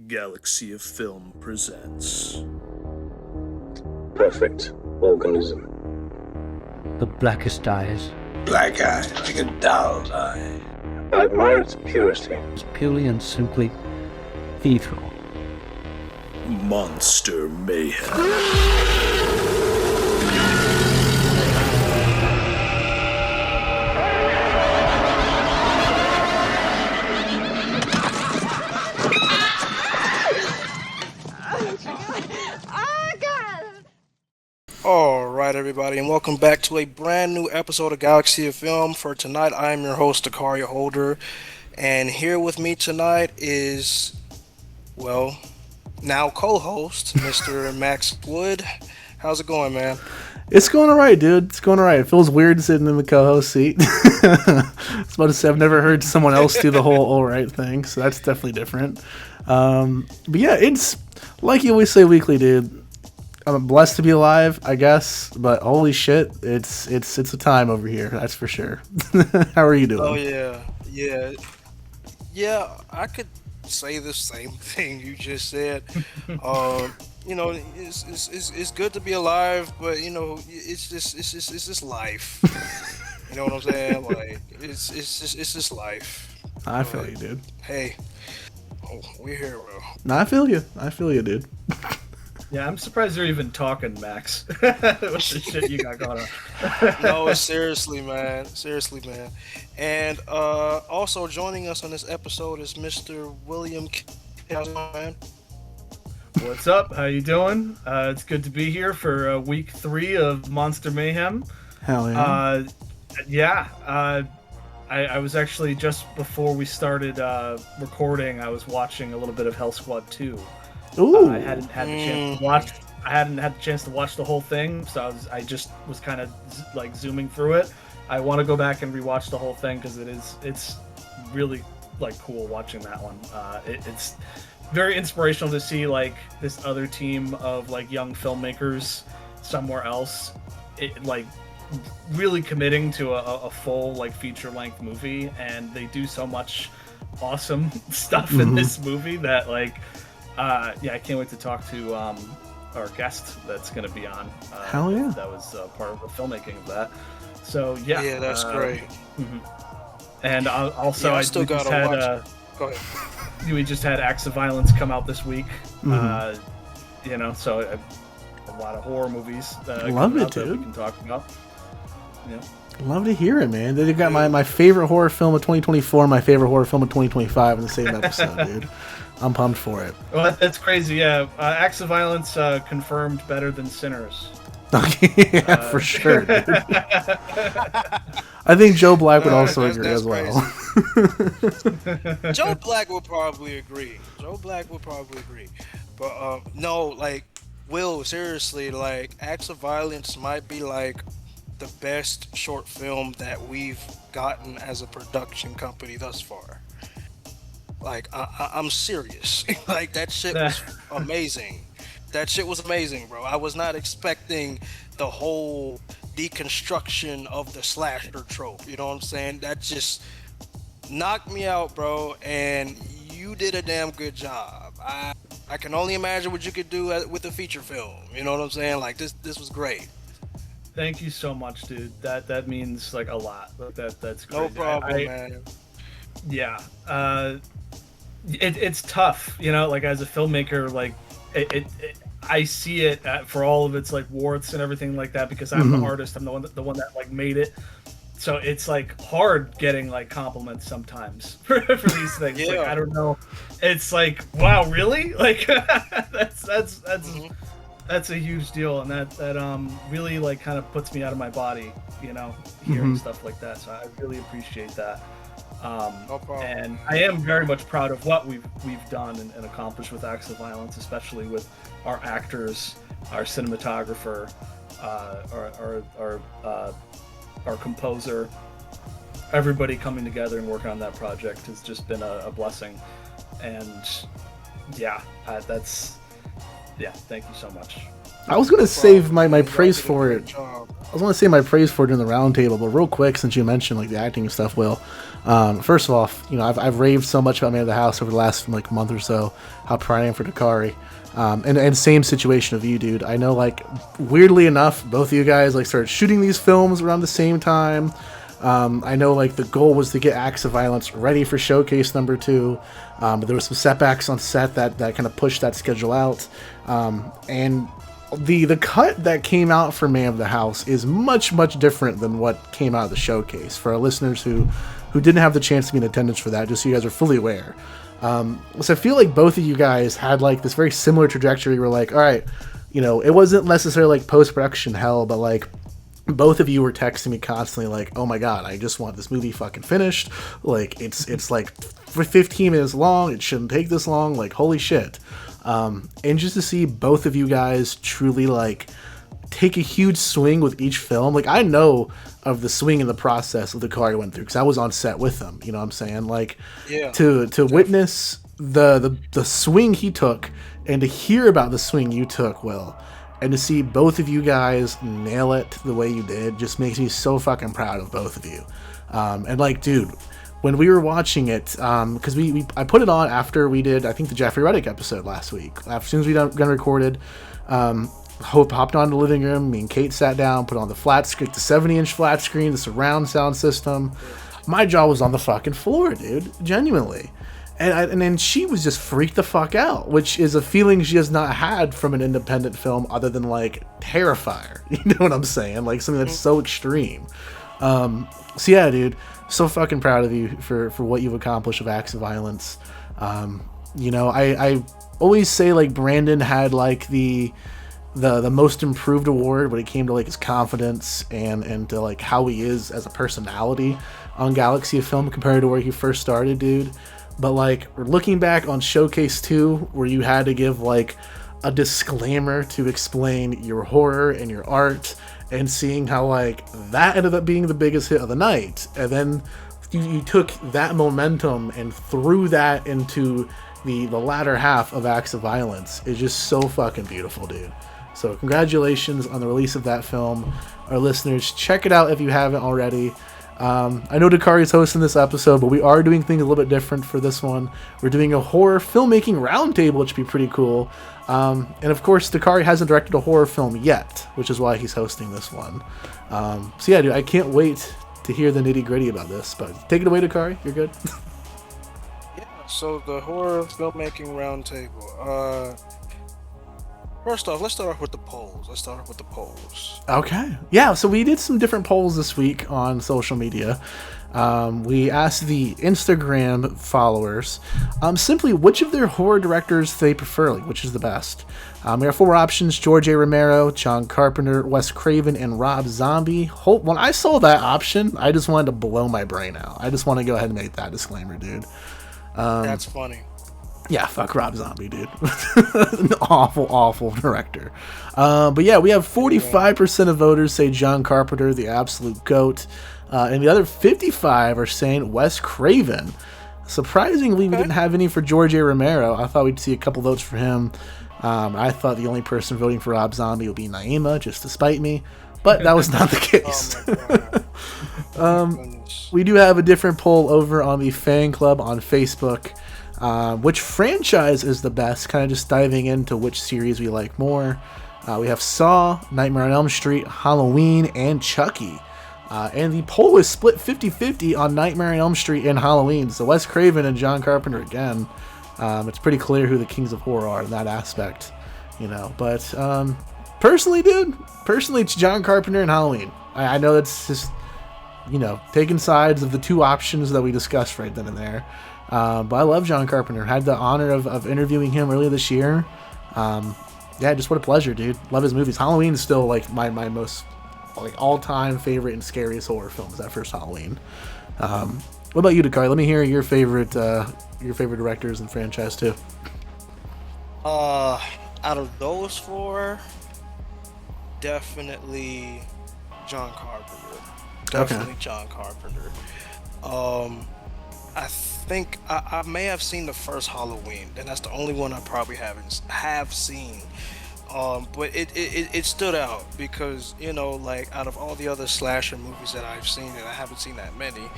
Galaxy of Film presents Perfect organism. The blackest eyes. Black eye, like a doll's eye. I admire its purity. It's purely and simply ethereal. Monster Mayhem. Alright everybody, and welcome back to a brand new episode of Galaxy of Film. For tonight, I am your host, Dakaria Holder, and here with me tonight is, well, now co-host, Mr. Max Wood. How's it going, man? It's going alright, dude. It's going alright. It feels weird sitting in the co-host seat. I was about to say, I've never heard someone else do the whole alright thing, so that's definitely different. But yeah, it's like you always say weekly, dude. I'm blessed to be alive, I guess, but holy shit, it's a time over here, that's for sure. How are you doing? Oh yeah. I could say the same thing you just said. You know, it's good to be alive, but you know, it's just life. You know what I'm saying? Like it's just life. I feel you, dude. Hey, we're here, bro. No, I feel you, dude. Yeah, I'm surprised you're even talking, Max. What the shit you got going on? No, seriously, man. And also joining us on this episode is Mr. William K. How's it going, man? What's up? How you doing? It's good to be here for week 3 of Monster Mayhem. Hell yeah. I was actually, just before we started recording, I was watching a little bit of Hell Squad 2. Ooh. I hadn't had the chance to watch. I hadn't had the chance to watch the whole thing, so I just was kind of like zooming through it. I want to go back and rewatch the whole thing because it's really like cool watching that one. It's very inspirational to see like this other team of like young filmmakers somewhere else, like really committing to a full like feature length movie, and they do so much awesome stuff in this movie that like. Yeah, I can't wait to talk to our guest that's going to be on. Hell yeah. That was part of the filmmaking of that. So, yeah. Yeah, that's great. And also, I still got to watch. Go ahead. We just had Acts of Violence come out this week. You know, so a lot of horror movies. Love it, dude. That we can talk about. Yeah. Love to hear it, man. They got my favorite horror film of 2024, my favorite horror film of 2025 in the same episode, dude. I'm pumped for it. Well, that's crazy, yeah. Acts of Violence confirmed better than Sinners. Yeah, for sure, dude. I think Joe Black would also agree as well. Joe Black would probably agree. But no, like, Will, seriously, like, Acts of Violence might be like the best short film that we've gotten as a production company thus far. Like, I'm serious. Like, that shit was amazing. Bro. I was not expecting the whole deconstruction of the slasher trope. You know what I'm saying? That just knocked me out, bro. And you did a damn good job. I can only imagine what you could do with a feature film. You know what I'm saying? Like, this was great. Thank you so much, dude. That means like a lot. That's crazy. No problem, man. Yeah. It's tough, you know, like as a filmmaker, like I see it for all of its like warts and everything like that, because I'm the artist. I'm the one that like made it. So it's like hard getting like compliments sometimes for these things. Yeah. Like, I don't know. It's like, wow, really? Like that's a huge deal, and that really like kind of puts me out of my body, you know, hearing stuff like that. So I really appreciate that. No problem. And I am very much proud of what we've done and accomplished with Acts of Violence, especially with our actors, our cinematographer, our composer. Everybody coming together and working on that project has just been a blessing. And yeah, thank you so much. I was gonna save my Y'all praise did a for great it. job. I was gonna say my praise for it in the roundtable, but real quick, since you mentioned like the acting and stuff, Will. First of all, I've raved so much about Man of the House over the last like month or so. How proud I am for Dakari. And same situation of you, dude. I know, like, weirdly enough, both of you guys like started shooting these films around the same time. I know, like, the goal was to get Acts of Violence ready for Showcase number 2, but there were some setbacks on set that kind of pushed that schedule out. And the cut that came out for Man of the House is much different than what came out of the Showcase. For our listeners who didn't have the chance to be in attendance for that, just so you guys are fully aware. So I feel like both of you guys had like this very similar trajectory. Where like, all right, it wasn't necessarily like post-production hell, but like both of you were texting me constantly like, oh my god, I just want this movie fucking finished. Like it's like 15 minutes long. It shouldn't take this long. Like, holy shit. And just to see both of you guys truly like take a huge swing with each film. Like, I know of the swing in the process of the Dakari went through because I was on set with them. You know what I'm saying? Like, Yeah, to witness the swing he took and to hear about the swing you took, Will, and to see both of you guys nail it the way you did just makes me so fucking proud of both of you. And like, dude, when we were watching it, because I put it on after we did, I think, the Jeffrey Reddick episode last week. As soon as we got recorded, Hope hopped on the living room. Me and Kate sat down, put on the flat screen, the 70-inch flat screen, the surround sound system. My jaw was on the fucking floor, dude. Genuinely. And then she was just freaked the fuck out, which is a feeling she has not had from an independent film other than, like, Terrifier. You know what I'm saying? Like, something that's so extreme. So yeah, dude, so fucking proud of you for what you've accomplished with Acts of Violence. I always say, like, Brandon had, like, the most improved award when it came to like his confidence and to like how he is as a personality on Galaxy of Film compared to where he first started, dude. But like, looking back on Showcase 2, where you had to give like a disclaimer to explain your horror and your art, and seeing how like that ended up being the biggest hit of the night, and then you took that momentum and threw that into the latter half of Acts of Violence, is just so fucking beautiful, dude. So congratulations on the release of that film. Our listeners, check it out if you haven't already. I know Dakari's hosting this episode, but we are doing things a little bit different for this one. We're doing a horror filmmaking roundtable, which would be pretty cool. And of course, Dakari hasn't directed a horror film yet, which is why he's hosting this one. So yeah, dude, I can't wait to hear the nitty gritty about this. But take it away, Dakari. You're good. yeah. So the horror filmmaking roundtable. First off, let's start off with the polls. Okay. Yeah, so we did some different polls this week on social media. We asked the Instagram followers simply which of their horror directors they prefer, like which is the best. We have 4 options: George A. Romero, John Carpenter, Wes Craven, and Rob Zombie. When I saw that option, I just wanted to blow my brain out. I just want to go ahead and make that disclaimer, dude. That's funny. Yeah, fuck Rob Zombie, dude. An awful director. But yeah, we have 45% of voters say John Carpenter, the absolute GOAT. And the other 55 are saying Wes Craven. Surprisingly, we didn't have any for George A. Romero. I thought we'd see a couple votes for him. I thought the only person voting for Rob Zombie would be Naima, just to spite me. But that was not the case. We do have a different poll over on the fan club on Facebook. Which franchise is the best? Kind of just diving into which series we like more. We have Saw, Nightmare on Elm Street, Halloween, and Chucky. And the poll is split 50-50 on Nightmare on Elm Street and Halloween. So Wes Craven and John Carpenter again. It's pretty clear who the kings of horror are in that aspect, But personally, it's John Carpenter and Halloween. I know that's just, taking sides of the 2 options that we discussed right then and there. But I love John Carpenter. Had the honor of interviewing him earlier this year. Yeah, just what a pleasure, dude. Love his movies. Halloween is still like my most like all-time favorite and scariest horror film is that first Halloween. What about you, Dakari? Let me hear your favorite directors and franchise too. Out of those 4, definitely John Carpenter. Definitely John Carpenter. I think I may have seen the first Halloween, and that's the only one I probably have seen. But it stood out because, you know, like out of all the other slasher movies that I've seen, and I haven't seen that many,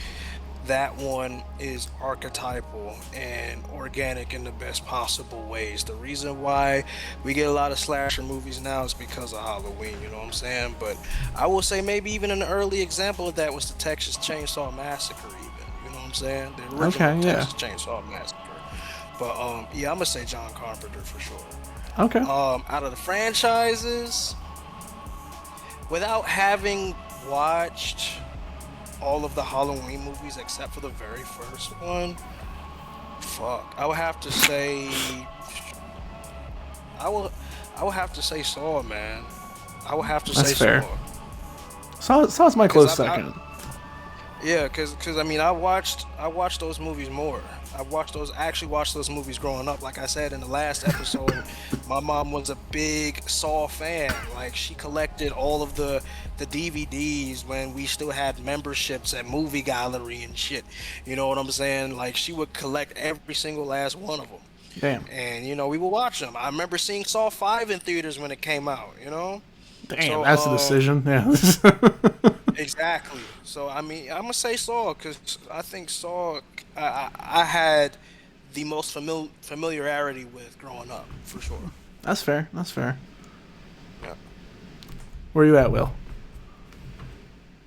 that one is archetypal and organic in the best possible ways. The reason why we get a lot of slasher movies now is because of Halloween, you know what I'm saying? But I will say maybe even an early example of that was the Texas Chainsaw Massacre, even. You know what I'm saying? The original Okay, yeah. Texas Chainsaw Massacre. But yeah, I'm gonna say John Carpenter for sure. Okay. Out of the franchises, without having watched all of the Halloween movies except for the very first one, I would have to say I would have to say Saw, man. I would have to That's say fair. Saw. Saw's my close second. Yeah, cause I mean I watched those movies more. Actually watched those movies growing up. Like I said in the last episode, my mom was a big Saw fan. Like she collected all of the DVDs when we still had memberships at Movie Gallery and shit. You know what I'm saying? Like she would collect every single last one of them. Damn. And you know we would watch them. I remember seeing Saw 5 in theaters when it came out. You know. Damn, So, that's a decision. Yeah. Exactly. So I mean, I'm gonna say Saw because I think Saw I had the most familiarity with growing up for sure. That's fair. That's fair. Yeah. Where you at, Will?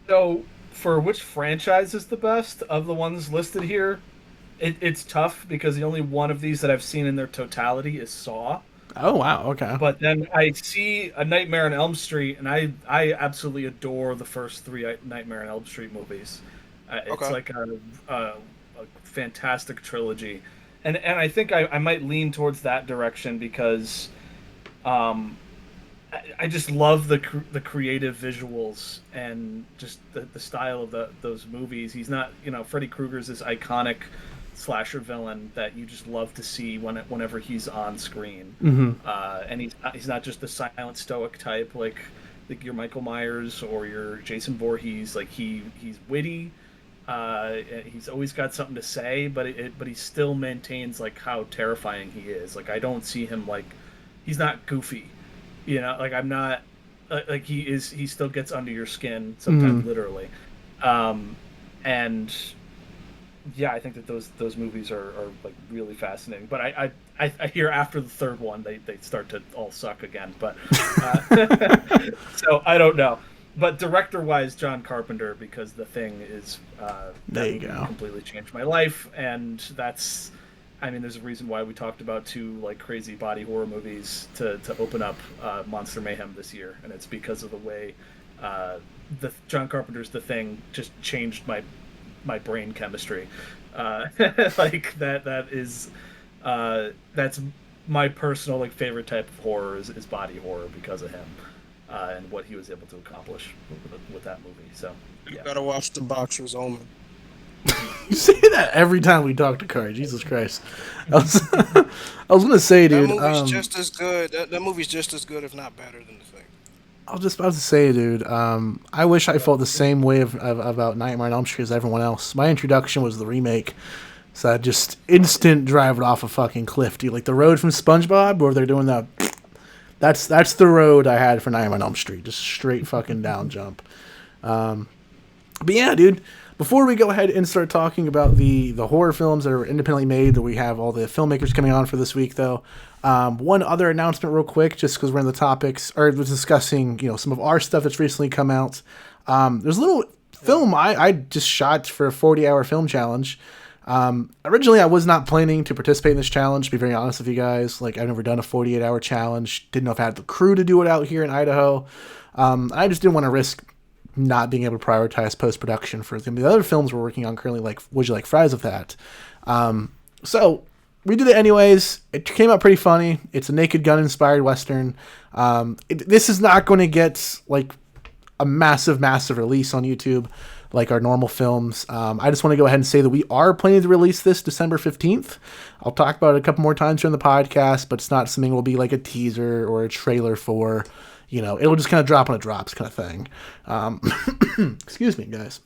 So, for which franchise is the best of the ones listed here? It's tough because the only one of these that I've seen in their totality is Saw. Oh wow. Okay. But then I see A Nightmare on Elm Street, and I absolutely adore the first three Nightmare on Elm Street movies. It's like a fantastic trilogy, and I think I might lean towards that direction because, I just love the creative visuals and just the style of those movies. He's not, you know, Freddy Krueger's this iconic slasher villain that you just love to see whenever he's on screen. And he's not just the silent stoic type like your Michael Myers or your Jason Voorhees. Like he's witty. He's always got something to say, but he still maintains like how terrifying he is. Like I don't see him like he's not goofy, you know. Like I'm not like he is. He still gets under your skin sometimes, literally. And yeah, I think that those movies are like really fascinating. But I hear after the third one they start to all suck again. But so I don't know. But director-wise, John Carpenter, because The Thing is there you go. Completely changed my life, and that's, I mean, there's a reason why we talked about two like crazy body horror movies to open up Monster Mayhem this year, and it's because of the way the John Carpenter's The Thing just changed my brain chemistry. Like that is that's my personal like favorite type of horror is body horror because of him. And what he was able to accomplish with that movie. So You gotta watch The Boxer's Omen. You say that every time we talk to Kari. Jesus Christ. I was gonna say, dude. That movie's just as good. That movie's just as good, if not better, than The Thing. I was just about to say, dude. I wish I felt the same way about Nightmare on Elm Street as everyone else. My introduction was the remake, so I just instant drive it off a fucking cliff, dude. Like the road from SpongeBob, where they're doing that. That's the road I had for Nightmare on Elm Street. Just straight fucking down jump. But yeah, dude. Before we go ahead and start talking about the horror films that are independently made, that we have all the filmmakers coming on for this week, though. One other announcement, real quick, just because we're in the topics, or was discussing, some of our stuff that's recently come out. There's a little film I just shot for a 40-hour film challenge. Originally, I was not planning to participate in this challenge, to be very honest with you guys. Like, I've never done a 48-hour challenge. Didn't know if I had the crew to do it out here in Idaho. I just didn't want to risk not being able to prioritize post-production for the other films we're working on currently, like Would You Like Fries with That? So, we did it anyways. It came out pretty funny. It's a Naked Gun-inspired Western. This is not going to get, like, a massive release on YouTube like our normal films. I just want to go ahead and say that we are planning to release this December 15th. I'll talk about it a couple more times during the podcast, but it's not something will be like a teaser or a trailer for, it'll just kind of drop on a drops kind of thing. Excuse me, guys.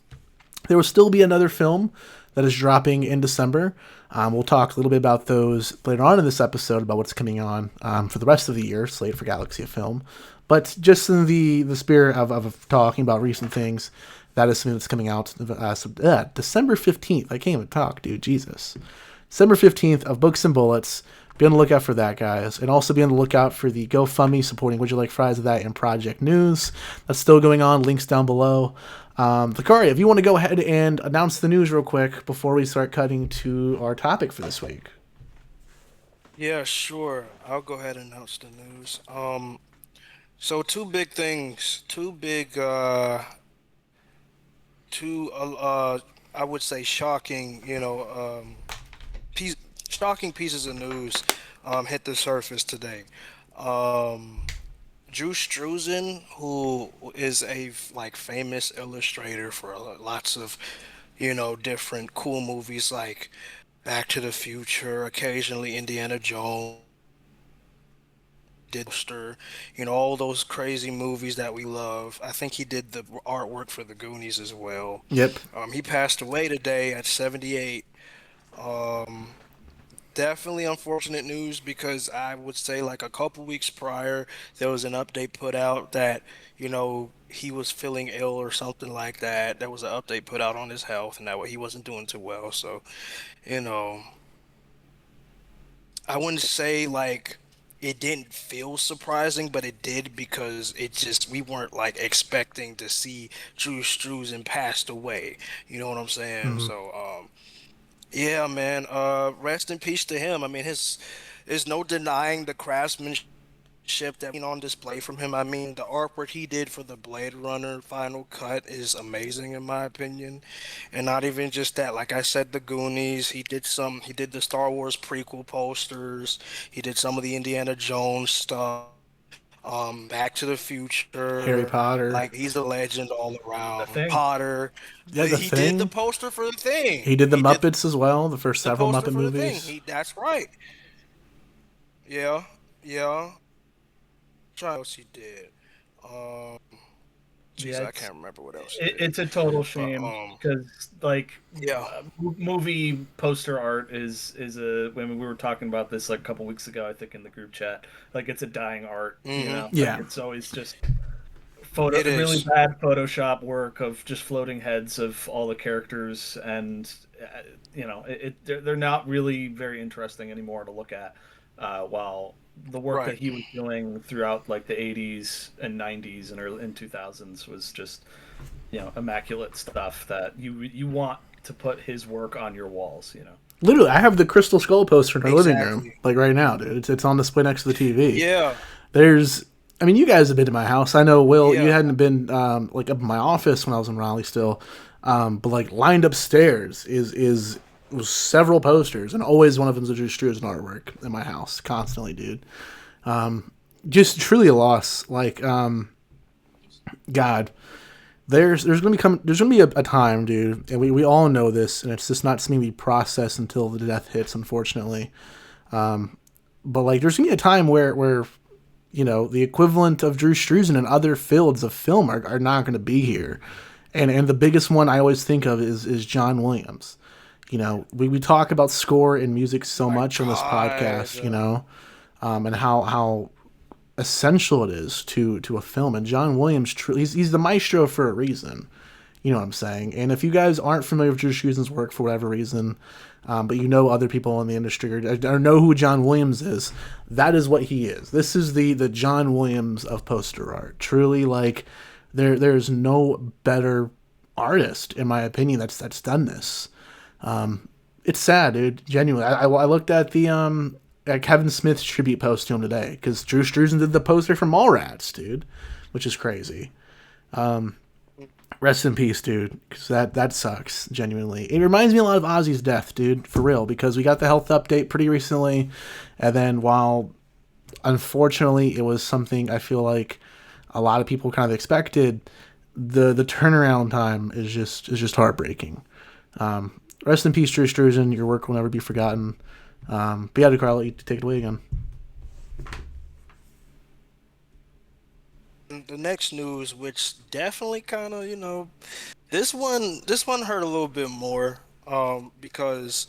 There will still be another film that is dropping in December. We'll talk a little bit about those later on in this episode about what's coming on for the rest of the year, slate for Galaxy of Film. But just in the spirit of talking about recent things, that is something that's coming out December 15th. I can't even talk, dude. Jesus. December 15th of Books and Bullets. Be on the lookout for that, guys. And also be on the lookout for the GoFundMe supporting Would You Like Fries of That and Project News. That's still going on. Links down below. Vakari, if you want to go ahead and announce the news real quick before we start cutting to our topic for this week. Yeah, sure. I'll go ahead and announce the news. So two big things, I would say shocking, shocking pieces of news hit the surface today. Drew Struzan, who is a famous illustrator for lots of, different cool movies like Back to the Future, occasionally Indiana Jones, did Monster, all those crazy movies that we love. I think he did the artwork for the Goonies as well. Yep. He passed away today at 78. Um, Definitely unfortunate news because I would say like a couple weeks prior, there was an update put out that, he was feeling ill or something like that. There was an update put out on his health and that way he wasn't doing too well. So, you know, I wouldn't say like it didn't feel surprising, but it did because we weren't like expecting to see Drew Struzan passed away. You know what I'm saying? So, yeah, man. Rest in peace to him. I mean, there's no denying the craftsmanship that on display from him. I mean, the artwork he did for the Blade Runner Final Cut is amazing in my opinion, and not even just that. Like I said, the Goonies. He did the Star Wars prequel posters. He did some of the Indiana Jones stuff. Back to the Harry Future. Potter. Like he's a legend all around. Thing. Potter. Yeah, The He Thing. did the poster for the Thing. He did the Muppets as well, the first The several poster Muppet for the Thing. movies. That's right. Yeah, yeah. What else he did? Um, Yeah, I can't remember what else he did. it's a total But, shame because yeah, movie poster art is when we were talking about this like a couple weeks ago, I think in the group chat, like it's a dying art. Yeah. It's always just It is. really bad Photoshop work of just floating heads of all the characters, and they're not really very interesting anymore to look at. While the work Right. that he was doing throughout like the 80s and 90s and early in 2000s was just immaculate stuff that you want to put his work on your walls. Literally, I have the Crystal Skull poster in our living room, Exactly. like right now, dude. It's on display next to the TV. Yeah, I mean, you guys have been to my house. I know, Will, you Yeah. hadn't been like up in my office when I was in Raleigh still, but like lined upstairs was several posters, and always one of them is a Drew Struzan artwork in my house, constantly, dude. Just truly a loss. Like, God, there's gonna be a time, dude, and we all know this, and it's just not something we process until the death hits, unfortunately. But like, there's gonna be a time where the equivalent of Drew Struzan in other fields of film are not gonna be here, and the biggest one I always think of is John Williams. We talk about score and music so much on this podcast, and how essential it is to a film. And John Williams, he's the maestro for a reason. You know what I'm saying? And if you guys aren't familiar with Drew Struzan's work for whatever reason, but other people in the industry or know who John Williams is, that is what he is. This is the John Williams of poster art. Truly, like, there's no better artist, in my opinion, that's done this. It's sad, dude. Genuinely, I looked at the at Kevin Smith's tribute post to him today because Drew Struzan did the poster for Mallrats, dude, which is crazy. Rest in peace, dude, because that sucks. Genuinely, it reminds me a lot of Ozzy's death, dude, for real. Because we got the health update pretty recently, and then while unfortunately it was something I feel like a lot of people kind of expected, the turnaround time is just heartbreaking. Rest in peace, Drew Struzan. Your work will never be forgotten. But yeah, Carl, you take it away again. the next news, which definitely kind of this one hurt a little bit more, because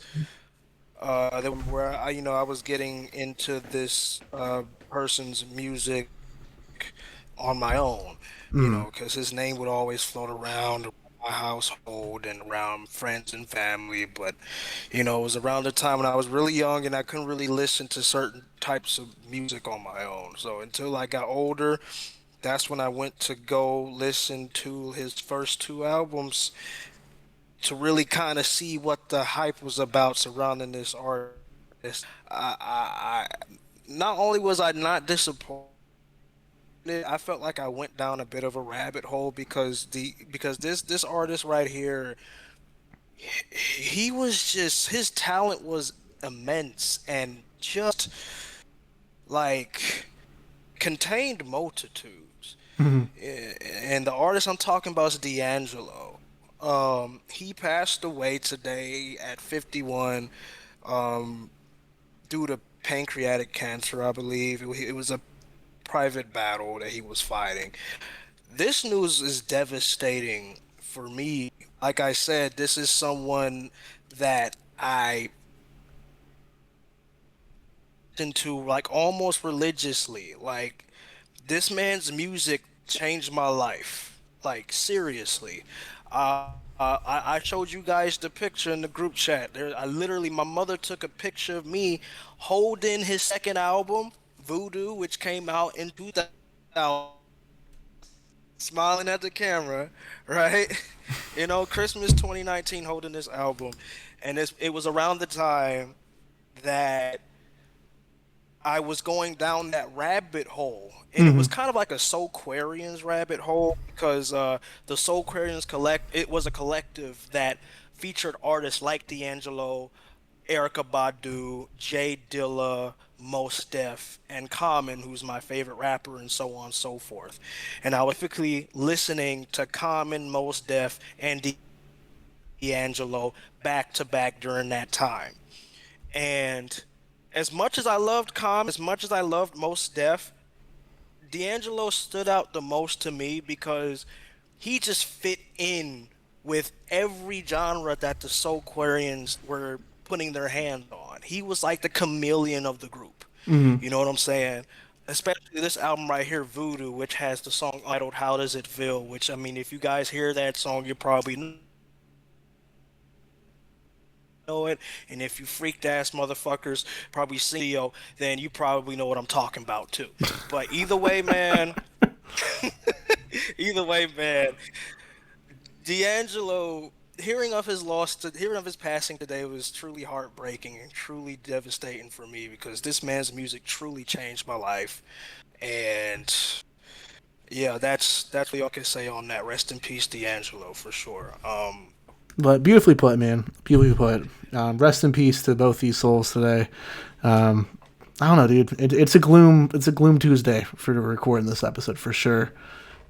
where I was getting into this person's music on my own, because his name would always float around my household and around friends and family. But it was around the time when I was really young and I couldn't really listen to certain types of music on my own. So until I got older, that's when I went to go listen to his first two albums to really kind of see what the hype was about surrounding this artist. I not only was I not disappointed, I felt like I went down a bit of a rabbit hole because this artist right here, he was just his talent was immense and just like contained multitudes. And the artist I'm talking about is D'Angelo. He passed away today at 51 due to pancreatic cancer, I believe. It was a private battle that he was fighting. This news is devastating for me. Like I said, this is someone that I listen to like almost religiously. Like this man's music changed my life. Like seriously. I showed you guys the picture in the group chat. My mother took a picture of me holding his second album, Voodoo, which came out in 2000, smiling at the camera, right? Christmas 2019, holding this album, and it was around the time that I was going down that rabbit hole, and it was kind of like a Soulquarians rabbit hole because the Soulquarians it was a collective that featured artists like D'Angelo, Erykah Badu, Jay Dilla, Mos Def, and Common, who's my favorite rapper, and so on and so forth. And I was typically listening to Common, Mos Def, and D'Angelo back to back during that time. And as much as I loved Common, as much as I loved Mos Def, D'Angelo stood out the most to me because he just fit in with every genre that the Soulquarians were putting their hand on. He was like the chameleon of the group. You know what I'm saying? Especially this album right here, Voodoo, which has the song titled How Does It Feel, which, I mean, if you guys hear that song, you probably know it, and if you freaked ass motherfuckers probably see yo, then you probably know what I'm talking about too. But either way, man, D'Angelo, hearing of his passing today was truly heartbreaking and truly devastating for me because this man's music truly changed my life. And yeah, that's what I can say on that. Rest in peace, D'Angelo, for sure. But beautifully put, man. Beautifully put. Rest in peace to both these souls today. I don't know, dude. It's a gloom Tuesday for recording this episode for sure.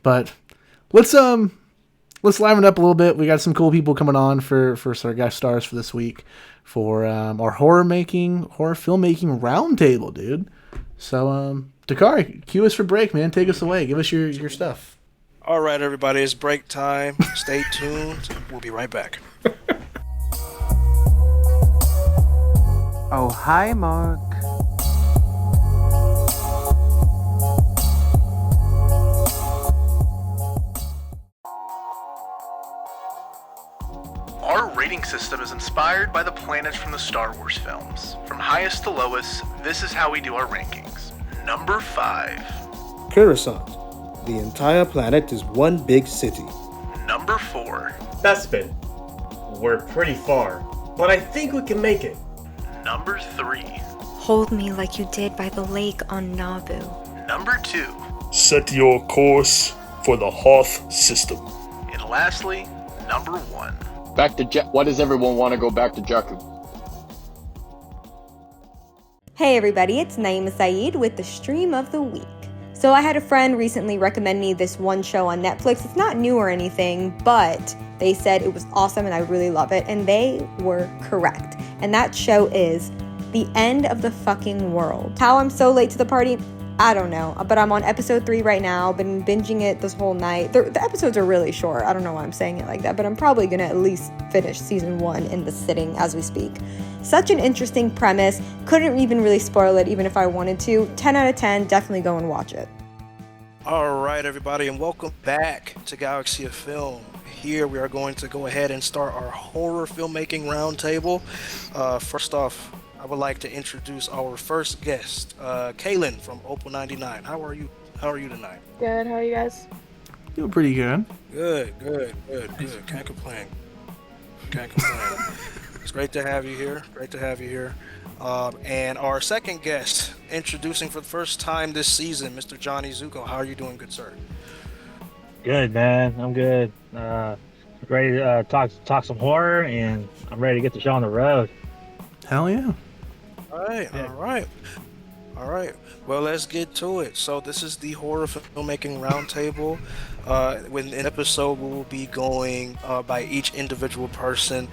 But let's liven it up a little bit. We got some cool people coming on for our guest stars for this week for our horror filmmaking roundtable, dude. So Dakari, cue us for break, man. Take us away. Give us your stuff. All right, everybody, it's break time. Stay tuned. We'll be right back. Oh, hi, Mark. Our rating system is inspired by the planets from the Star Wars films. From highest to lowest, this is how we do our rankings. Number 5. Coruscant. The entire planet is one big city. Number 4. Bespin. We're pretty far, but I think we can make it. Number 3. Hold me like you did by the lake on Naboo. Number 2. Set your course for the Hoth system. And lastly, number 1. Why does everyone want to go back to Jakku? Hey everybody, it's Naima Saeed with the Stream of the Week. So I had a friend recently recommend me this one show on Netflix. It's not new or anything, but they said it was awesome and I really love it, and they were correct. And that show is The End of the Fucking World. How I'm so late to the party? I don't know, but I'm on episode 3 right now. Been binging it this whole night. The episodes are really short. I don't know why I'm saying it like that, but I'm probably gonna at least finish season 1 in the sitting as we speak. Such an interesting premise. Couldn't even really spoil it even if I wanted to. 10 out of 10, definitely go and watch it. All right, everybody, and welcome back to Galaxy of Film. Here we are going to go ahead and start our horror filmmaking roundtable. First off, I would like to introduce our first guest, Kaylin from Opal 99. How are you tonight? Good. How are you guys? Doing pretty good. Good. Can't complain. It's great to have you here. And our second guest, introducing for the first time this season, Mr. Johnny Zuko. How are you doing, good sir? Good, man. I'm good. Ready to talk some horror, and I'm ready to get the show on the road. Hell yeah. All right. Well, let's get to it. So this is the horror filmmaking roundtable. With an episode, we will be going by each individual person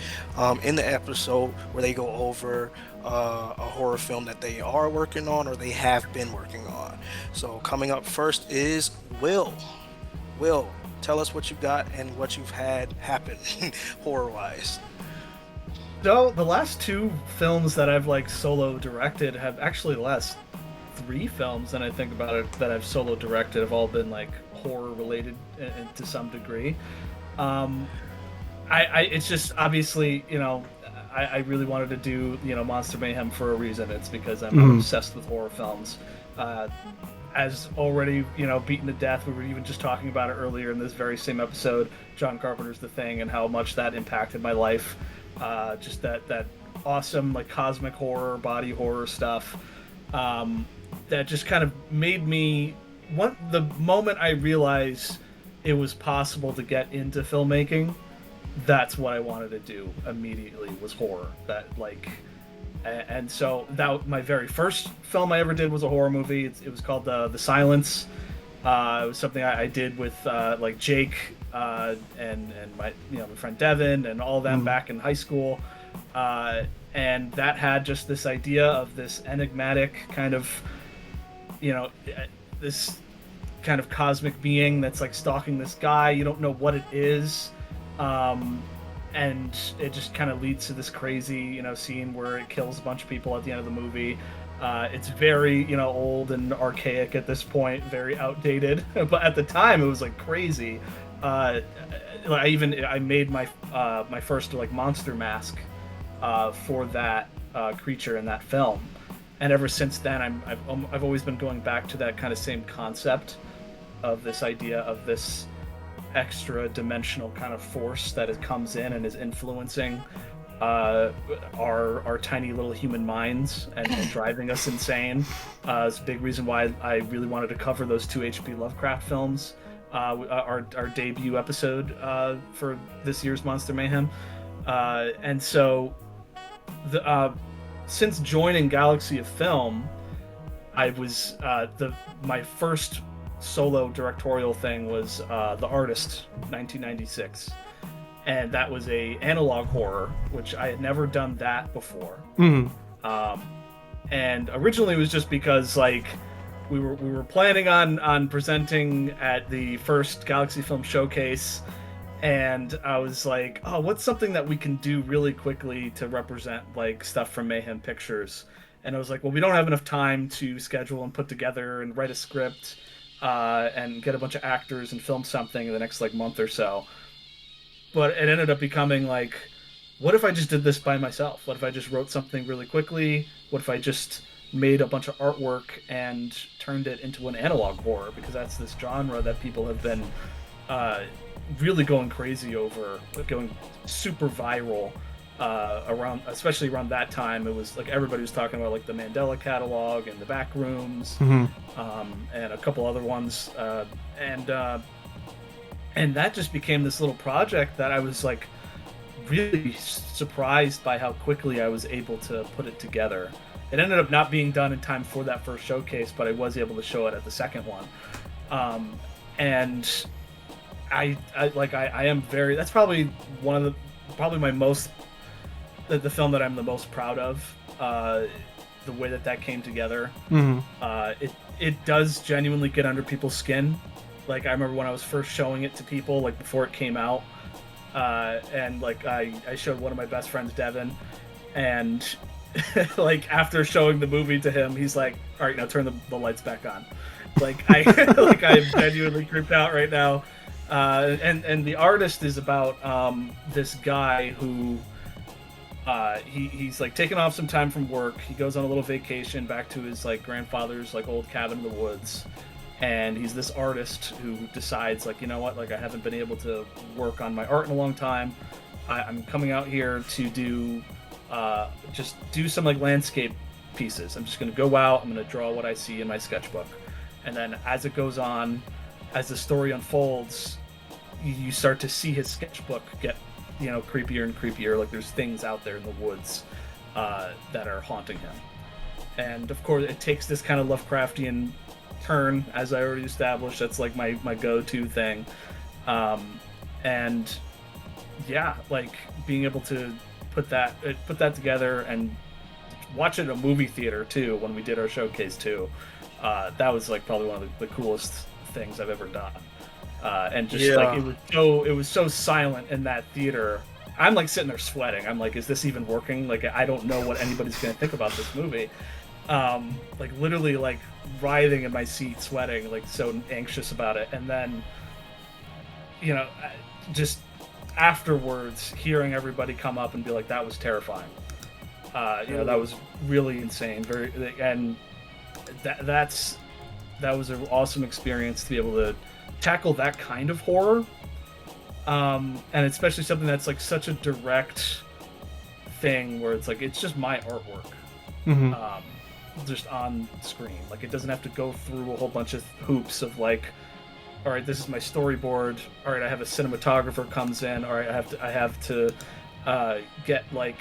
in the episode where they go over a horror film that they are working on or they have been working on. So coming up first is Will. Will, tell us what you got and what you've had happen horror-wise. So the last 2 films that I've solo directed have actually the last 3 films, and I think about it, that I've solo directed have all been horror related to some degree. It's just obviously, I really wanted to do Monster Mayhem for a reason. It's because I'm obsessed with horror films. As already beaten to death, we were even just talking about it earlier in this very same episode, John Carpenter's The Thing, and how much that impacted my life. Just that awesome cosmic horror, body horror stuff that just kind of made me the moment I realized it was possible to get into filmmaking, that's what I wanted to do immediately, was horror. And so that my very first film I ever did was a horror movie. It was called The Silence. It was something I did with Jake and my my friend Devin and all of them back in high school, and that had just this idea of this enigmatic kind of this kind of cosmic being that's stalking this guy. You don't know what it is, and it just kind of leads to this crazy scene where it kills a bunch of people at the end of the movie. It's very old and archaic at this point, very outdated, but at the time it was crazy. I made my my first monster mask for that creature in that film, and ever since then I've always been going back to that kind of same concept of this idea of this extra dimensional kind of force that comes in and is influencing our tiny little human minds and driving us insane. It's a big reason why I really wanted to cover those 2 H.P. Lovecraft films, our debut episode for this year's Monster Mayhem. And so since joining Galaxy of Film, I was my first solo directorial thing was The Artist, 1996. And that was a analog horror, which I had never done that before. And originally it was just because we were planning on presenting at the first Galaxy Film Showcase, and I was like, oh, what's something that we can do really quickly to represent stuff from Mayhem Pictures? And I was like, well, we don't have enough time to schedule and put together and write a script and get a bunch of actors and film something in the next month or so. But it ended up becoming what if I just did this by myself? What if I just wrote something really quickly? What if I just made a bunch of artwork and turned it into an analog horror? Because that's this genre that people have been really going crazy over, going super viral especially around that time. It was everybody was talking about the Mandela Catalog and the Backrooms, and a couple other ones, and that just became this little project that I was really surprised by how quickly I was able to put it together. It ended up not being done in time for that first showcase, but I was able to show it at the second one. And I am very, that's probably my most, the film that I'm the most proud of. the way that came together. Mhm. It does genuinely get under people's skin. Like I remember when I was first showing it to people, like before it came out, and like I showed one of my best friends, Devin, and like after showing the movie to him, he's like, "All right, now turn the lights back on." Like I'm genuinely creeped out right now. And the artist is about this guy who he's like taking off some time from work. He goes on a little vacation back to his like grandfather's like old cabin in the woods, and he's this artist who decides like, you know what, like I haven't been able to work on my art in a long time. I'm coming out here to do just do some like landscape pieces. I'm just gonna go out, I'm gonna draw what I see in my sketchbook. And then as it goes on, as the story unfolds, you start to see his sketchbook get, you know, creepier and creepier. Like there's things out there in the woods that are haunting him. And of course it takes this kind of Lovecraftian turn, as I already established. That's like my go-to thing. And yeah, like being able to put that together and watch it in a movie theater too, when we did our showcase too. That was like probably one of the coolest things I've ever done. And just like it was so silent in that theater. I'm like sitting there sweating. I'm like, is this even working? Like I don't know what anybody's gonna think about this movie. Like literally like writhing in my seat, sweating, like so anxious about it. And then, you know, just afterwards hearing everybody come up and be like, that was terrifying. You know, that was really insane. And that was an awesome experience to be able to tackle that kind of horror, and especially something that's like such a direct thing where it's like it's just my artwork, just on screen. Like it doesn't have to go through a whole bunch of hoops of like, all right, this is my storyboard. All right, I have a cinematographer comes in. All right, I have to get like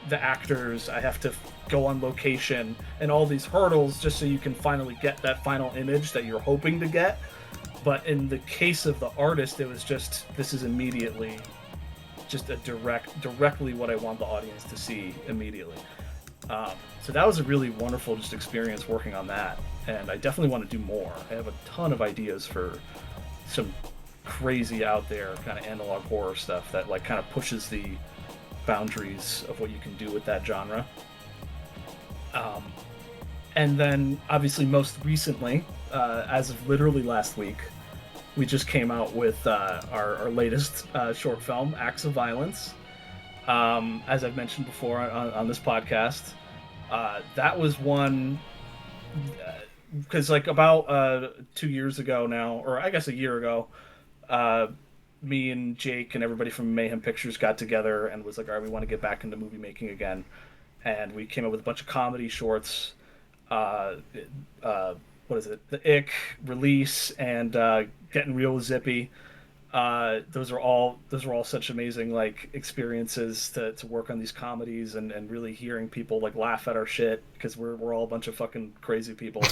the actors. I have to go on location and all these hurdles just so you can finally get that final image that you're hoping to get. But in the case of the artist, it was just, this is immediately just a directly what I want the audience to see immediately. So that was a really wonderful just experience working on that. And I definitely want to do more. I have a ton of ideas for some crazy out there kind of analog horror stuff that like kind of pushes the boundaries of what you can do with that genre. And then obviously most recently, as of literally last week, we just came out with our latest short film, Acts of Violence. As I've mentioned before on this podcast, that was one because like about 2 years ago now, or I guess a year ago, me and Jake and everybody from Mayhem Pictures got together and was like, all right, we want to get back into movie making again. And we came up with a bunch of comedy shorts. What is it? The Ick, Release, and Getting Real with Zippy. Those are all such amazing like experiences to work on these comedies and really hearing people like laugh at our shit because we're all a bunch of fucking crazy people.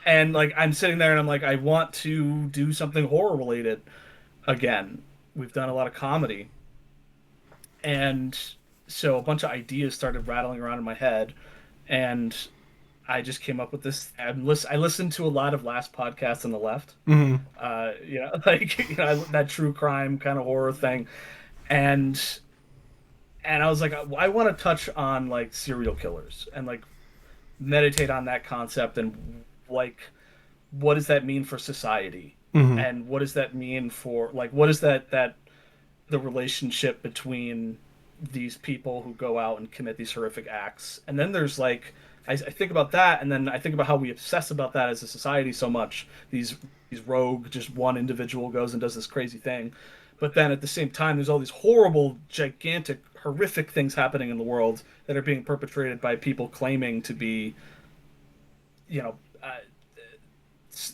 And like I'm sitting there and I'm like, I want to do something horror related again. We've done a lot of comedy, and so a bunch of ideas started rattling around in my head, and I just came up with this. I listened to a lot of last podcasts on the left, you know, like you know, that true crime kind of horror thing, and I was like, I want to touch on like serial killers and like meditate on that concept and like what does that mean for society, and what does that mean for like what is that the relationship between these people who go out and commit these horrific acts, and then there's like. I think about that, and then I think about how we obsess about that as a society so much. These rogue, just one individual goes and does this crazy thing. But then at the same time, there's all these horrible, gigantic, horrific things happening in the world that are being perpetrated by people claiming to be, you know,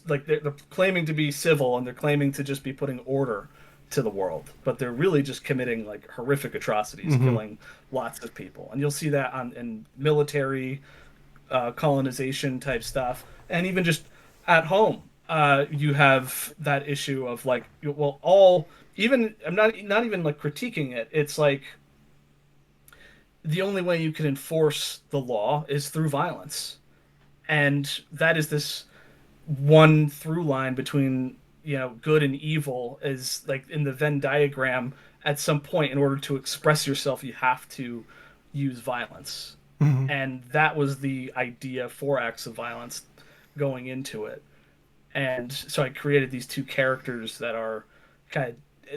like they're claiming to be civil and they're claiming to just be putting order to the world. But they're really just committing like horrific atrocities, killing lots of people. And you'll see that in military... colonization type stuff, and even just at home, you have that issue of like, well, I'm not even like critiquing it. It's like the only way you can enforce the law is through violence. And that is this one through line between, good and evil, is like in the Venn diagram. At some point, in order to express yourself, you have to use violence. And that was the idea for Acts of Violence going into it. And so I created these two characters that are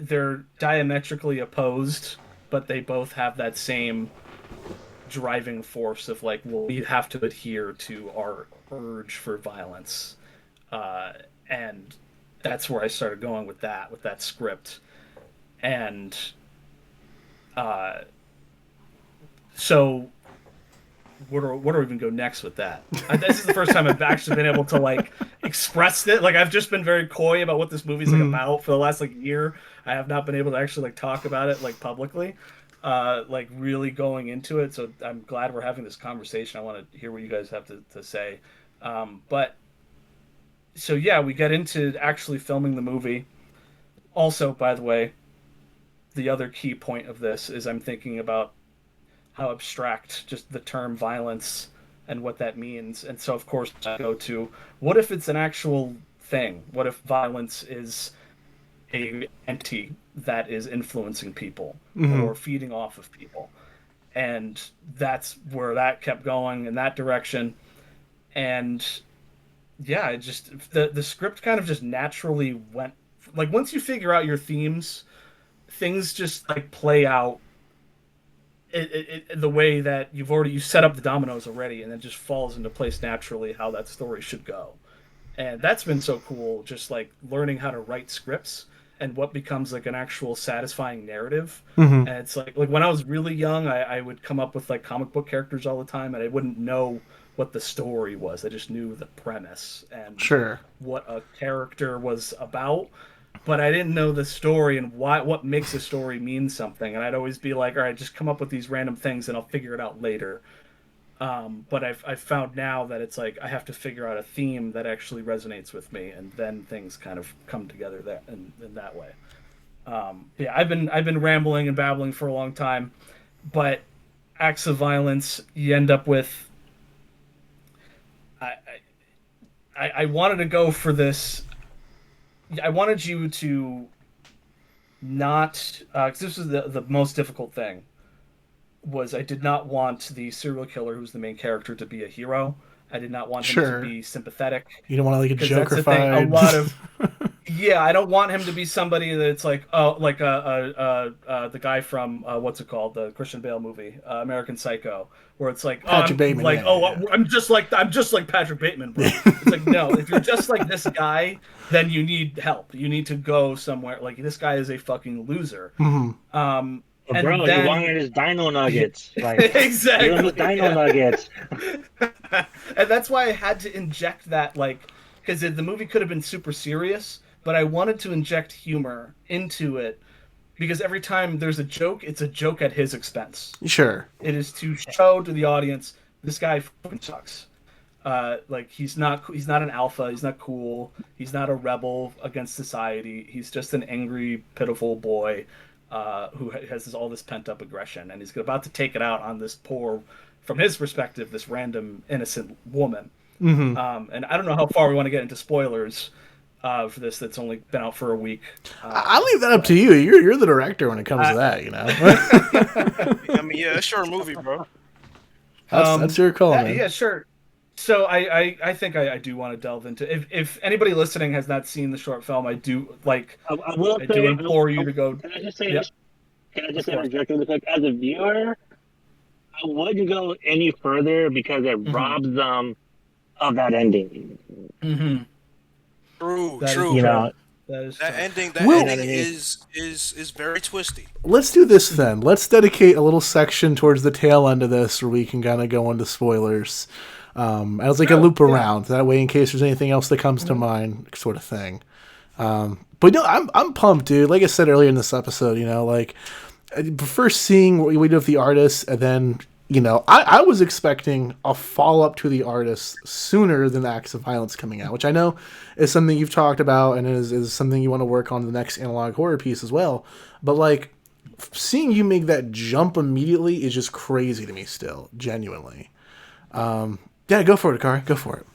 they're diametrically opposed, but they both have that same driving force of like, well, we have to adhere to our urge for violence. And that's where I started going with that script. And so where do we even go next with that? This is the first time I've actually been able to like express it. Like, I've just been very coy about what this movie's like about for the last like year. I have not been able to actually like talk about it like publicly, like really going into it. So I'm glad we're having this conversation. I want to hear what you guys have to say. But so yeah, we get into actually filming the movie. Also, by the way, the other key point of this is I'm thinking about how abstract just the term violence and what that means. And so, of course, I go to, what if it's an actual thing? What if violence is a entity that is influencing people or feeding off of people? And that's where that kept going in that direction. And yeah, it just, the script kind of just naturally went, like, once you figure out your themes, things just like play out the way that you set up the dominoes already, and it just falls into place naturally how that story should go. And that's been so cool, just like learning how to write scripts and what becomes like an actual satisfying narrative. And it's like when I was really young, I would come up with like comic book characters all the time, and I wouldn't know what the story was. I just knew the premise and what a character was about, but I didn't know the story and what makes a story mean something. And I'd always be like, all right, just come up with these random things and I'll figure it out later. But I've found now that it's like I have to figure out a theme that actually resonates with me, and then things kind of come together in that way. Yeah, I've been rambling and babbling for a long time, but Acts of Violence, you end up with. I wanted to go for this. I wanted you to not, because this was the most difficult thing, was I did not want the serial killer who's the main character to be a hero. I did not want him to be sympathetic. You don't want to like a Joker-fied. A lot of, yeah, I don't want him to be somebody that's like, like the guy from what's it called, the Christian Bale movie, American Psycho, where it's like, Patrick Bateman, like, yeah. I'm just like Patrick Bateman, bro. It's like, no, if you're just like this guy, then you need help. You need to go somewhere. Like, this guy is a fucking loser. And bro, then, you wanted his dino nuggets. Like, exactly. You want dino nuggets. And that's why I had to inject that, like, because the movie could have been super serious, but I wanted to inject humor into it, because every time there's a joke, it's a joke at his expense. Sure. It is to show to the audience, this guy fucking sucks. Like, he's not an alpha. He's not cool. He's not a rebel against society. He's just an angry, pitiful boy who has all this pent-up aggression, and he's about to take it out on this poor, from his perspective, this random innocent woman. And I don't know how far we want to get into spoilers for this. That's only been out for a week. I'll leave that up to you. You're the director when it comes to that, you know. I mean, yeah, it's your movie, bro. That's your call, man. Yeah, sure. So I think I do want to delve into, if anybody listening has not seen the short film, I do like I do implore you to go. Can I just say this? Can I just interject really quick? As a viewer, I wouldn't go any further because it robs them of that ending. True. You know, that ending is very twisty. Let's do this then. Let's dedicate a little section towards the tail end of this where we can kind of go into spoilers. As like a loop around that way, in case there's anything else that comes to mind, sort of thing. But no, I'm pumped, dude. Like I said earlier in this episode, you know, like first seeing what we did with the artist, and then, you know, I was expecting a follow up to the artist sooner than the Acts of Violence coming out, which I know is something you've talked about and is something you want to work on in the next analog horror piece as well. But like, seeing you make that jump immediately is just crazy to me still, genuinely. Yeah, go for it, Akari. Go for it.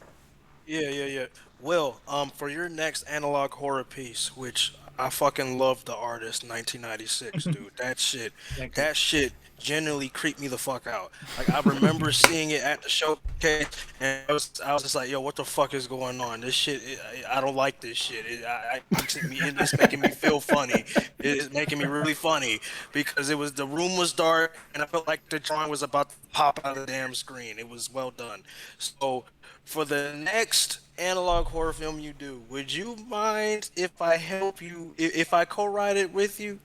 Yeah. Will, for your next analog horror piece, which I fucking love the artist 1996, dude. That shit genuinely creeped me the fuck out. Like I remember seeing it at the showcase, and I was just like, yo, what the fuck is going on? This shit, I don't like this shit. It's making me feel funny. It's making me really funny because the room was dark, and I felt like the drawing was about to pop out of the damn screen. It was well done. So for the next analog horror film you do, would you mind if I help you, if I co-write it with you?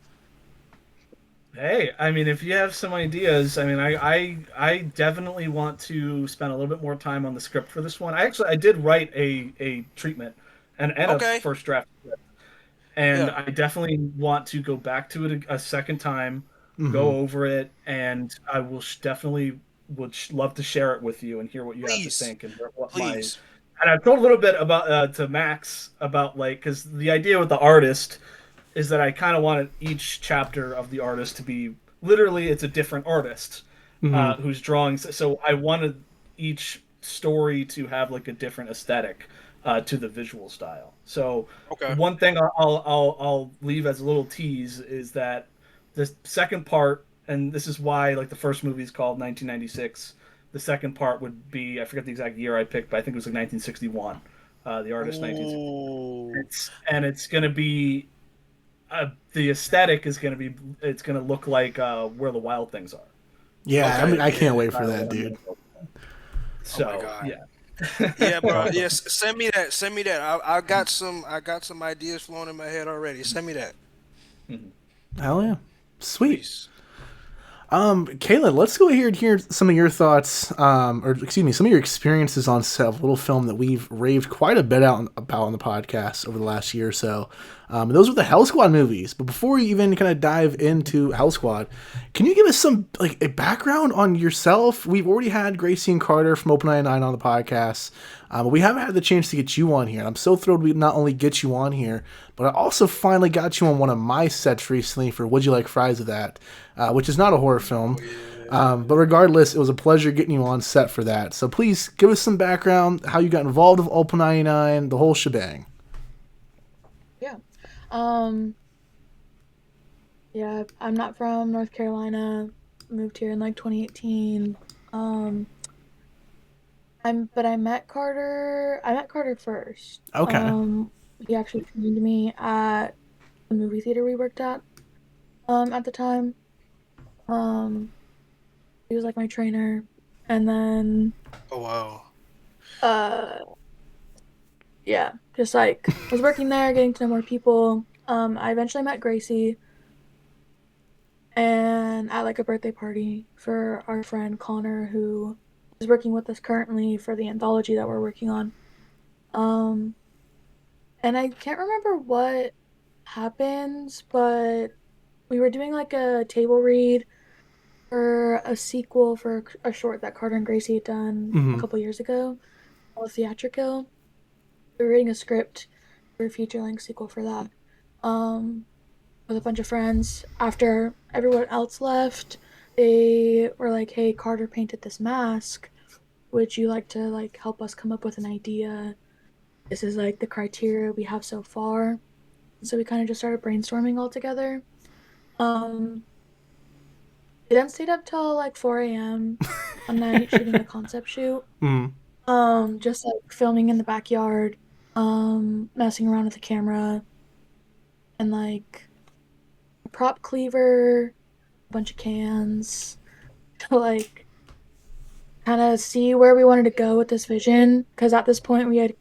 Hey, I mean, if you have some ideas, I mean, I definitely want to spend a little bit more time on the script for this one. I did write a treatment and a first draft script, and I definitely want to go back to it a second time, go over it, and I will definitely would love to share it with you and hear what you have to think and what my. And I've told a little bit about to Max about because the idea with the artist is that I kind of wanted each chapter of the artist to be literally it's a different artist who's drawing. So I wanted each story to have like a different aesthetic to the visual style. So one thing I'll leave as a little tease is that the second part, and this is why like the first movie is called 1996. The second part would be, I forget the exact year I picked, but I think it was like 1961. The artist 1961. And it's going to be the aesthetic is going to be, it's going to look like Where the Wild Things Are. Yeah, I mean, I can't wait for that, dude. So, oh my God. Yeah. Yeah, bro. Yes, send me that. I got some ideas flowing in my head already. Send me that. Hell yeah. Sweet. Kayla, let's go here and hear some of your thoughts, some of your experiences on set of a little film that we've raved quite a bit about on the podcast over the last year or so. Those were the Hell Squad movies. But before you even kind of dive into Hell Squad, can you give us some a background on yourself? We've already had Gracie and Carter from Open 99 on the podcast, but we haven't had the chance to get you on here. I'm so thrilled we not only get you on here, but I also finally got you on one of my sets recently for Would You Like Fries of That, which is not a horror film. But regardless, it was a pleasure getting you on set for that. So please give us some background, how you got involved with Open 99, the whole shebang. Yeah, I'm not from North Carolina. Moved here in like 2018. But I met Carter. I met Carter first. Okay. He actually trained me at the movie theater we worked at the time. He was like my trainer, and then yeah, just like I was working there, getting to know more people. I eventually met Gracie, and at like a birthday party for our friend Connor, who is working with us currently for the anthology that we're working on. And I can't remember what happened, but we were doing like a table read for a sequel for a short that Carter and Gracie had done a couple years ago, called Theatrical. We were reading a script for a feature-length sequel for that, with a bunch of friends. After everyone else left, they were like, "Hey, Carter painted this mask. Would you like to like help us come up with an idea? This is like the criteria we have so far." So we kind of just started brainstorming all together. We then stayed up till like 4 a.m. one night shooting a concept shoot. Just like filming in the backyard, messing around with the camera, and like a prop cleaver, a bunch of cans, to like kind of see where we wanted to go with this vision. Because at this point we had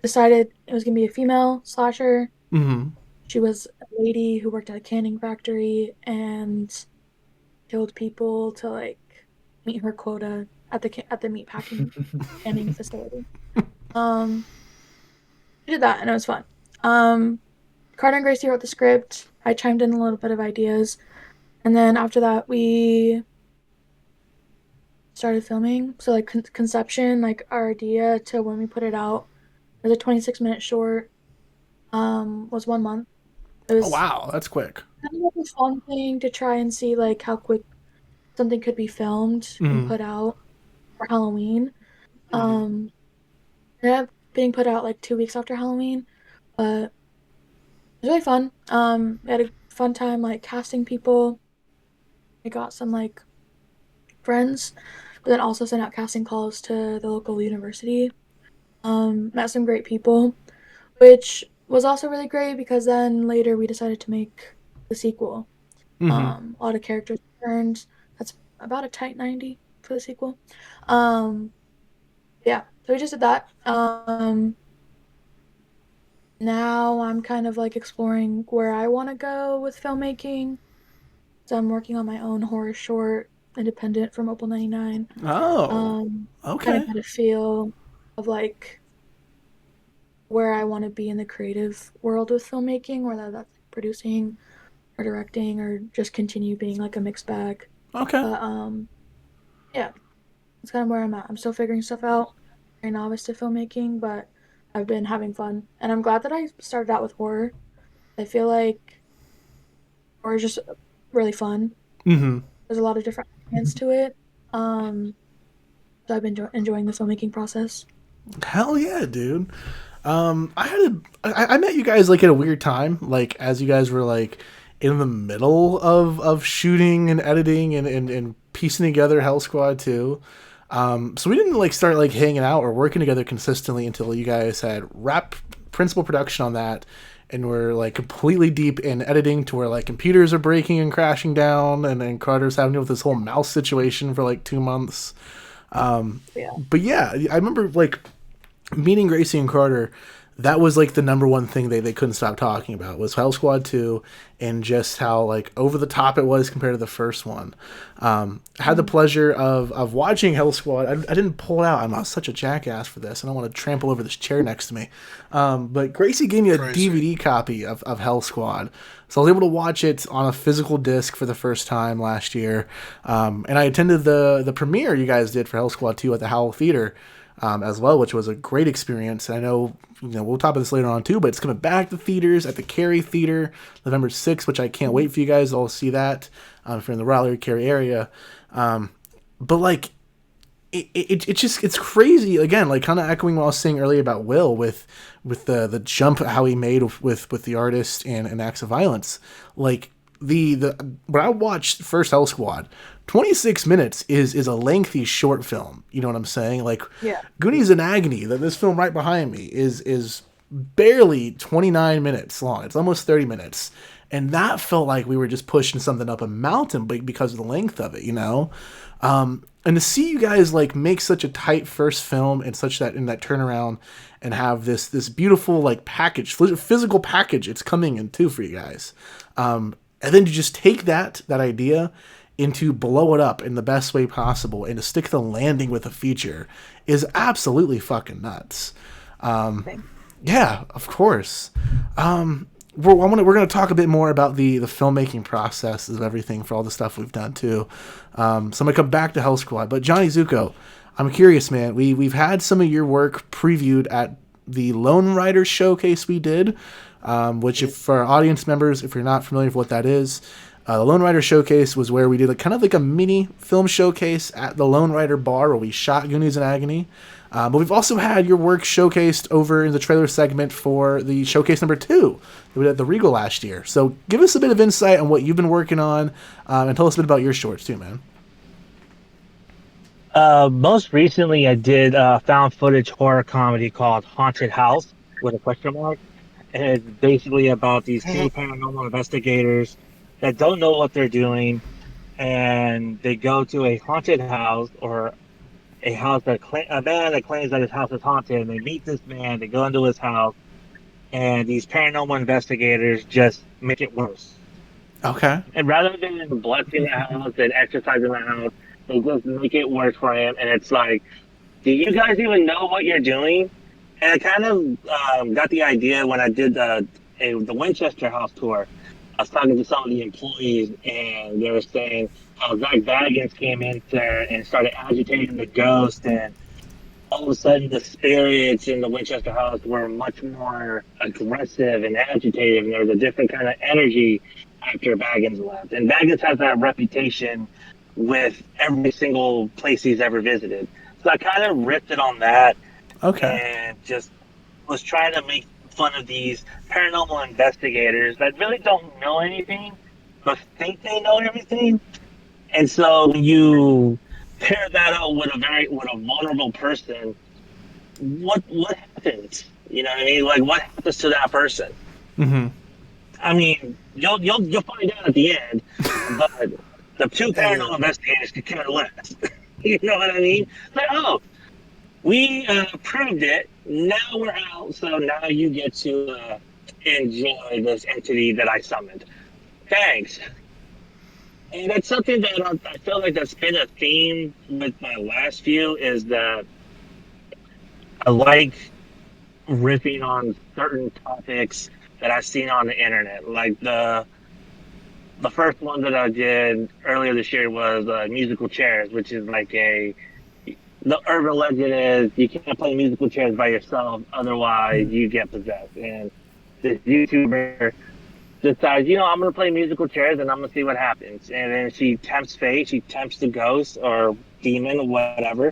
decided it was gonna be a female slasher. She was a lady who worked at a canning factory and killed people to like meet her quota at the meat packing canning facility. We did that and it was fun. Carter and Gracie wrote the script. I chimed in a little bit of ideas, and then after that we started filming. So like conception, like our idea to when we put it out, it was a 26-minute short. Was 1 month. It Oh was wow, that's quick. kind of a fun thing to try and see like how quick something could be filmed and Mhm. put out for Halloween. It ended up being put out like 2 weeks after Halloween, but it was really fun. We had a fun time like casting people. I got some like friends, but then also sent out casting calls to the local university. Met some great people, which was also really great because then later we decided to make the sequel. A lot of characters returned. That's about a tight 90 for the sequel. Yeah, so we just did that. Now I'm kind of like exploring where I want to go with filmmaking. So I'm working on my own horror short, independent from Opal 99. Oh, Kind okay. of get a feel of like where I want to be in the creative world with filmmaking, whether that's producing or directing or just continue being like a mixed bag. Okay. But yeah, that's kind of where I'm at. I'm still figuring stuff out. Very novice to filmmaking, but I've been having fun, and I'm glad that I started out with horror. I feel like horror is just really fun. Mm-hmm. There's a lot of different elements to it. So I've been enjoying the filmmaking process. Hell yeah, dude. I met you guys like at a weird time, like as you guys were like in the middle of shooting and editing and piecing together Hell Squad 2. So we didn't like start like hanging out or working together consistently until you guys had wrapped principal production on that, and we're like completely deep in editing to where like computers are breaking and crashing down, and then Carter's having to deal with this whole mouse situation for like 2 months. But yeah, I remember like meeting Gracie and Carter. That was like the number one thing they couldn't stop talking about was Hell Squad 2 and just how like over the top it was compared to the first one. I had the pleasure of watching Hell Squad. I didn't pull it out. I'm such a jackass for this. I don't want to trample over this chair next to me. But Gracie gave me a DVD copy of Hell Squad. So I was able to watch it on a physical disc for the first time last year. And I attended the premiere you guys did for Hell Squad 2 at the Howell Theater. As well, which was a great experience. I know, we'll talk about this later on too, but it's coming back to theaters at the Cary Theater November 6th, which I can't wait for you guys all to see that if you're in the Raleigh Cary area. But like, it's crazy again, like kind of echoing what I was saying earlier about Will with the jump how he made with the artist and acts of violence. Like the when I watched first Hell Squad, 26 minutes is a lengthy short film. You know what I'm saying? Like, Goonies in Agony, this film right behind me, is barely 29 minutes long. It's almost 30 minutes. And that felt like we were just pushing something up a mountain because of the length of it, And to see you guys like make such a tight first film and such that in that turnaround and have this beautiful like package, physical package it's coming in too for you guys. And then to just take that idea and to blow it up in the best way possible and to stick the landing with a feature is absolutely fucking nuts. Yeah, of course. We're going to talk a bit more about the filmmaking process of everything for all the stuff we've done too. So I'm going to come back to Hell Squad, but Johnny Zuko, I'm curious, man. We've had some of your work previewed at the Lone Rider showcase we did, which if for our audience members, if you're not familiar with what that is, the Lone Rider Showcase was where we did kind of like a mini film showcase at the Lone Rider bar where we shot Goonies in Agony. But we've also had your work showcased over in the trailer segment for the showcase number 2 that we did at the Regal last year. So give us a bit of insight on what you've been working on and tell us a bit about your shorts too, man. Most recently, I did a found footage horror comedy called Haunted House with a question mark. And it's basically about these two paranormal investigators that don't know what they're doing, and they go to a haunted house or a house that a man that claims that his house is haunted, and they meet this man. They go into his house, and these paranormal investigators just make it worse. Okay. And rather than blessing the house and exercising the house, they just make it worse for him. And it's like, do you guys even know what you're doing? And I kind of got the idea when I did the Winchester House tour. I was talking to some of the employees, and they were saying how Zach Baggins came in there and started agitating the ghost, and all of a sudden the spirits in the Winchester house were much more aggressive and agitated, and there was a different kind of energy after Baggins left. And Baggins has that reputation with every single place he's ever visited. So I kind of ripped it on that. Okay. And just was trying to make fun of these paranormal investigators that really don't know anything, but think they know everything. And so when you pair that up with a vulnerable person, what happens? You know what I mean? Like, what happens to that person? Mm-hmm. I mean, you'll find out at the end, but the two paranormal investigators could care less. You know what I mean? Like, oh, we proved it. Now we're out, so now you get to enjoy this entity that I summoned. Thanks. And that's something that I feel like that's been a theme with my last few, is that I like riffing on certain topics that I've seen on the internet. Like the first one that I did earlier this year was musical chairs, which is like the urban legend is you can't play musical chairs by yourself, otherwise you get possessed. And this YouTuber decides, I'm going to play musical chairs and I'm going to see what happens. And then she tempts fate, she tempts the ghost or demon or whatever,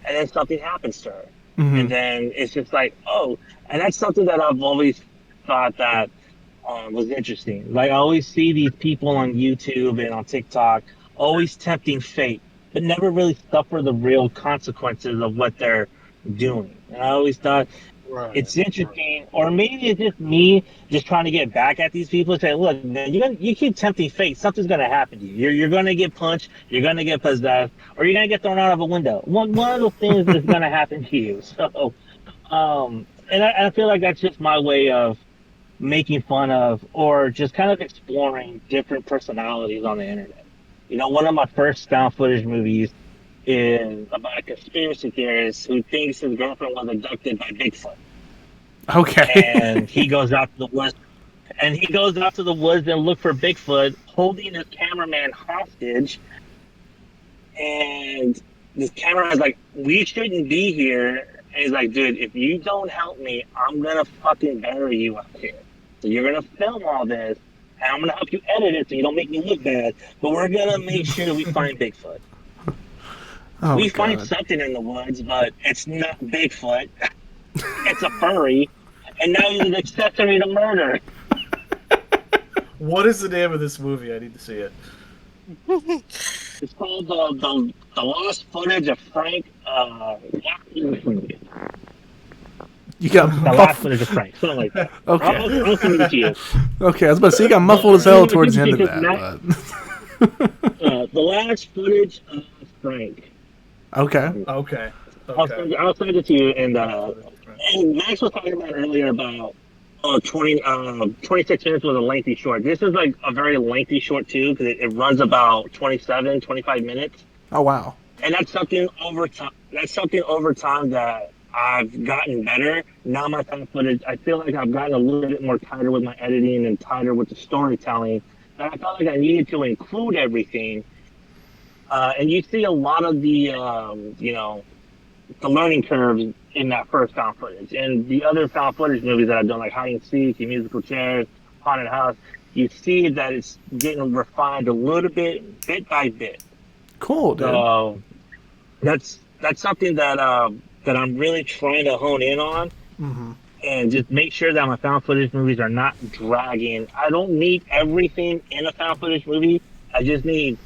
and then something happens to her. Mm-hmm. And then it's just like, oh, and that's something that I've always thought that was interesting. Like, I always see these people on YouTube and on TikTok always tempting fate, but never really suffer the real consequences of what they're doing. And I always thought it's interesting, or maybe it's just me just trying to get back at these people and say, look, man, you keep tempting fate, something's going to happen to you. You're going to get punched, you're going to get possessed, or you're going to get thrown out of a window. One of those things is going to happen to you. So, and I feel like that's just my way of making fun of, or just kind of exploring different personalities on the internet. One of my first found footage movies is about a conspiracy theorist who thinks his girlfriend was abducted by Bigfoot. Okay. And he goes out to the woods. And look for Bigfoot, holding his cameraman hostage. And this cameraman's like, we shouldn't be here. And he's like, dude, if you don't help me, I'm gonna fucking bury you out here. So you're gonna film all this, and I'm gonna help you edit it so you don't make me look bad. But we're gonna make sure we find Bigfoot. We find something in the woods, but it's not Bigfoot. It's a furry, and now he's an accessory to murder. What is the name of this movie? I need to see it. It's called the Lost Footage of Frank. You got the Lost Footage of Frank, something like that. Okay. I'll send it to you. Okay, I was about to say you got muffled as hell towards the end of that. The Last Footage of Frank. Okay. I'll send it to you. And Max was talking about earlier about 26 minutes was a lengthy short. This is like a very lengthy short too, because it runs about 25 minutes. Oh wow! And that's something over time. That I've gotten better. Now my found footage, I feel like I've gotten a little bit more tighter with my editing and tighter with the storytelling. And I felt like I needed to include everything. And you see a lot of the, the learning curves in that first found footage. And the other found footage movies that I've done, like Hide and Seek, Musical Chairs, Haunted House, you see that it's getting refined a little bit by bit. Cool, dude. So that's something that that I'm really trying to hone in on, and just make sure that my found footage movies are not dragging. I don't need everything in a found footage movie. I just need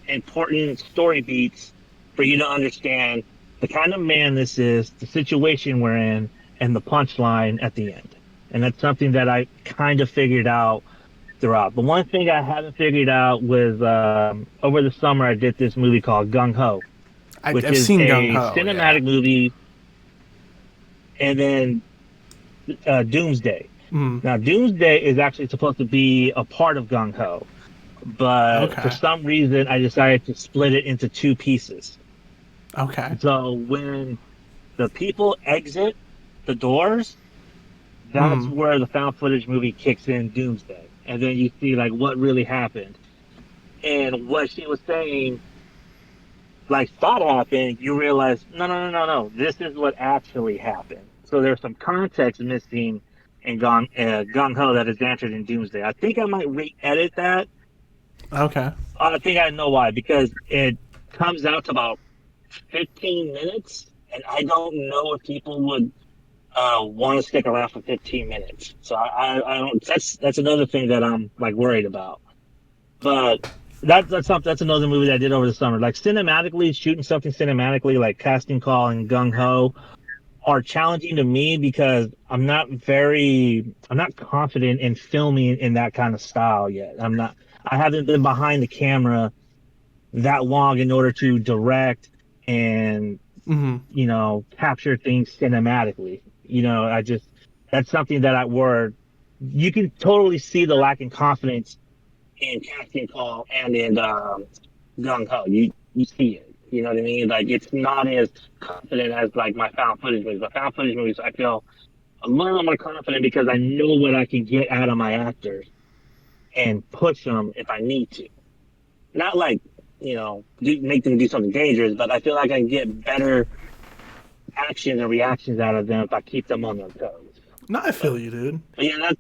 important story beats for you to understand the kind of man this is, the situation we're in, and the punchline at the end. And that's something that I kind of figured out throughout. The one thing I haven't figured out was over the summer I did this movie called Gung Ho, which is a cinematic movie, and then Doomsday. Now, Doomsday is actually supposed to be a part of Gung Ho, but for some reason I decided to split it into two pieces. Okay. So when the people exit the doors, that's where the found footage movie kicks in Doomsday. And then you see like what really happened. And what she was saying, like thought happened, you realize no. This is what actually happened. So there's some context missing in Gung Ho that is answered in Doomsday. I think I might re-edit that. Okay. I think I know why, because it comes out to about 15 minutes, and I don't know if people would want to stick around for 15 minutes. So I don't. That's another thing that I'm like worried about. But that's another movie that I did over the summer. Like cinematically, shooting something cinematically, like Casting Call and Gung Ho, are challenging to me because I'm not confident in filming in that kind of style yet. I haven't been behind the camera that long in order to direct and capture things cinematically. That's something that where you can totally see the lack in confidence in Casting Call and in Gung Ho. You see it. You know what I mean? Like, it's not as confident as like my found footage movies. My found footage movies, I feel a little more confident because I know what I can get out of my actors and push them if I need to. Not like, make them do something dangerous, but I feel like I can get better action and reactions out of them if I keep them on their toes. No, I feel you, dude. But yeah, that's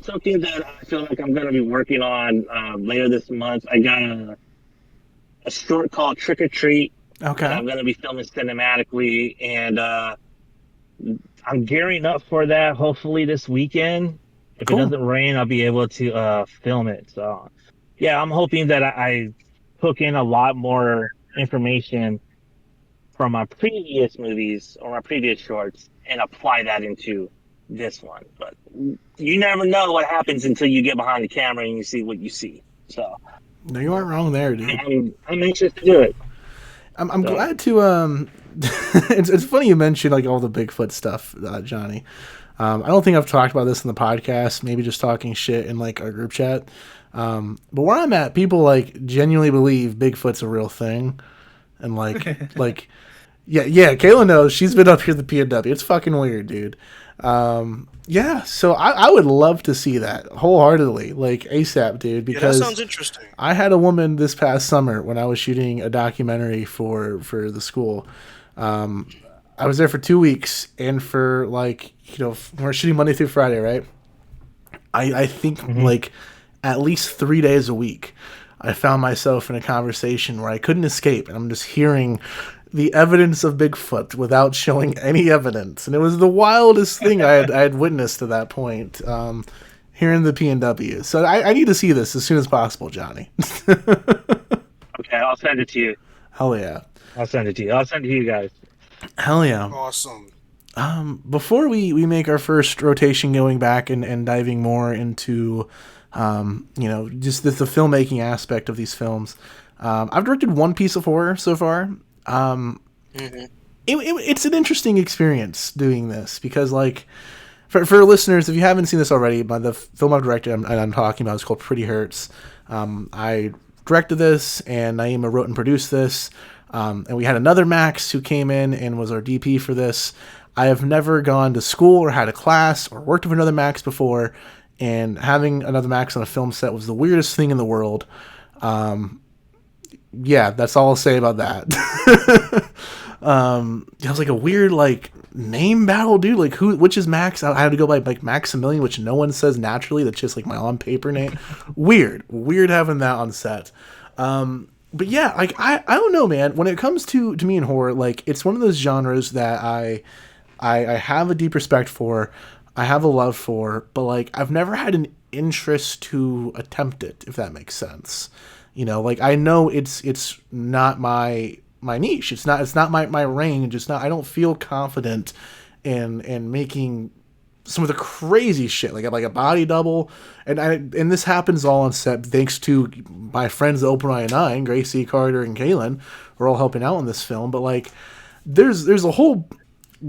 something that I feel like I'm going to be working on later this month. I got a short called Trick or Treat. Okay. I'm going to be filming cinematically, and I'm gearing up for that hopefully this weekend. If it doesn't rain, I'll be able to film it. So, yeah, I'm hoping that I took in a lot more information from my previous movies or my previous shorts and apply that into this one. But you never know what happens until you get behind the camera and you see what you see. So no, you aren't wrong there, dude. I'm anxious to do it. I'm glad to it's funny you mentioned like all the Bigfoot stuff, Johnny. I don't think I've talked about this in the podcast, maybe just talking shit in like our group chat. But where I'm at, people like genuinely believe Bigfoot's a real thing. And like yeah, Kayla knows. She's been up here at the PNW. It's fucking weird, dude. Yeah, so I would love to see that wholeheartedly, like ASAP, dude, because that sounds interesting. I had a woman this past summer when I was shooting a documentary for the school. I was there for 2 weeks, and for we're shooting Monday through Friday, right? I think like at least 3 days a week, I found myself in a conversation where I couldn't escape, and I'm just hearing the evidence of Bigfoot without showing any evidence. And it was the wildest thing I had witnessed to that point, here in the PNW. So I need to see this as soon as possible, Johnny. Okay, I'll send it to you. Hell yeah. I'll send it to you. I'll send it to you guys. Hell yeah. Awesome. Before we make our first rotation going back and diving more into, just the filmmaking aspect of these films, I've directed one piece of horror so far. It's an interesting experience doing this because, like, for listeners, if you haven't seen this already, the film I've directed I'm talking about is called Pretty Hurts. I directed this, and Naima wrote and produced this, and we had another Max who came in and was our DP for this. I have never gone to school or had a class or worked with another Max before, and having another Max on a film set was the weirdest thing in the world. Yeah, that's all I'll say about that. It was like a weird name battle, dude. Like which is Max? I had to go by like Maximilian, which no one says naturally. That's just like my on paper name. Weird having that on set. But yeah, like I don't know, man. When it comes to me and horror, like it's one of those genres that I have a deep respect for. I have a love for, but like I've never had an interest to attempt it, if that makes sense. Like I know it's not my niche. It's not my range. It's not. I don't feel confident in making some of the crazy shit like a body double, and this happens all on set thanks to my friends at Open Eye 9, Gracie, Carter, and Kaylin. We're all helping out in this film, but like there's a whole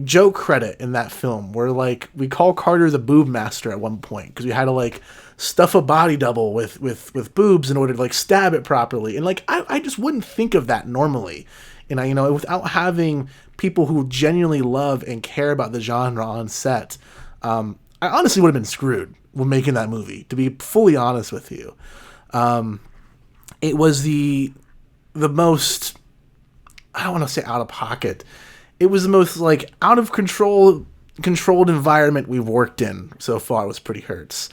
joke credit in that film where like we call Carter the boob master at one point because we had to like stuff a body double with boobs in order to like stab it properly, and like I just wouldn't think of that normally, and I without having people who genuinely love and care about the genre on set, I honestly would have been screwed when making that movie, to be fully honest with you. It was the the most, I don't want to say out of pocket. It was the most like out of controlled environment we've worked in so far. Was Pretty Hurts.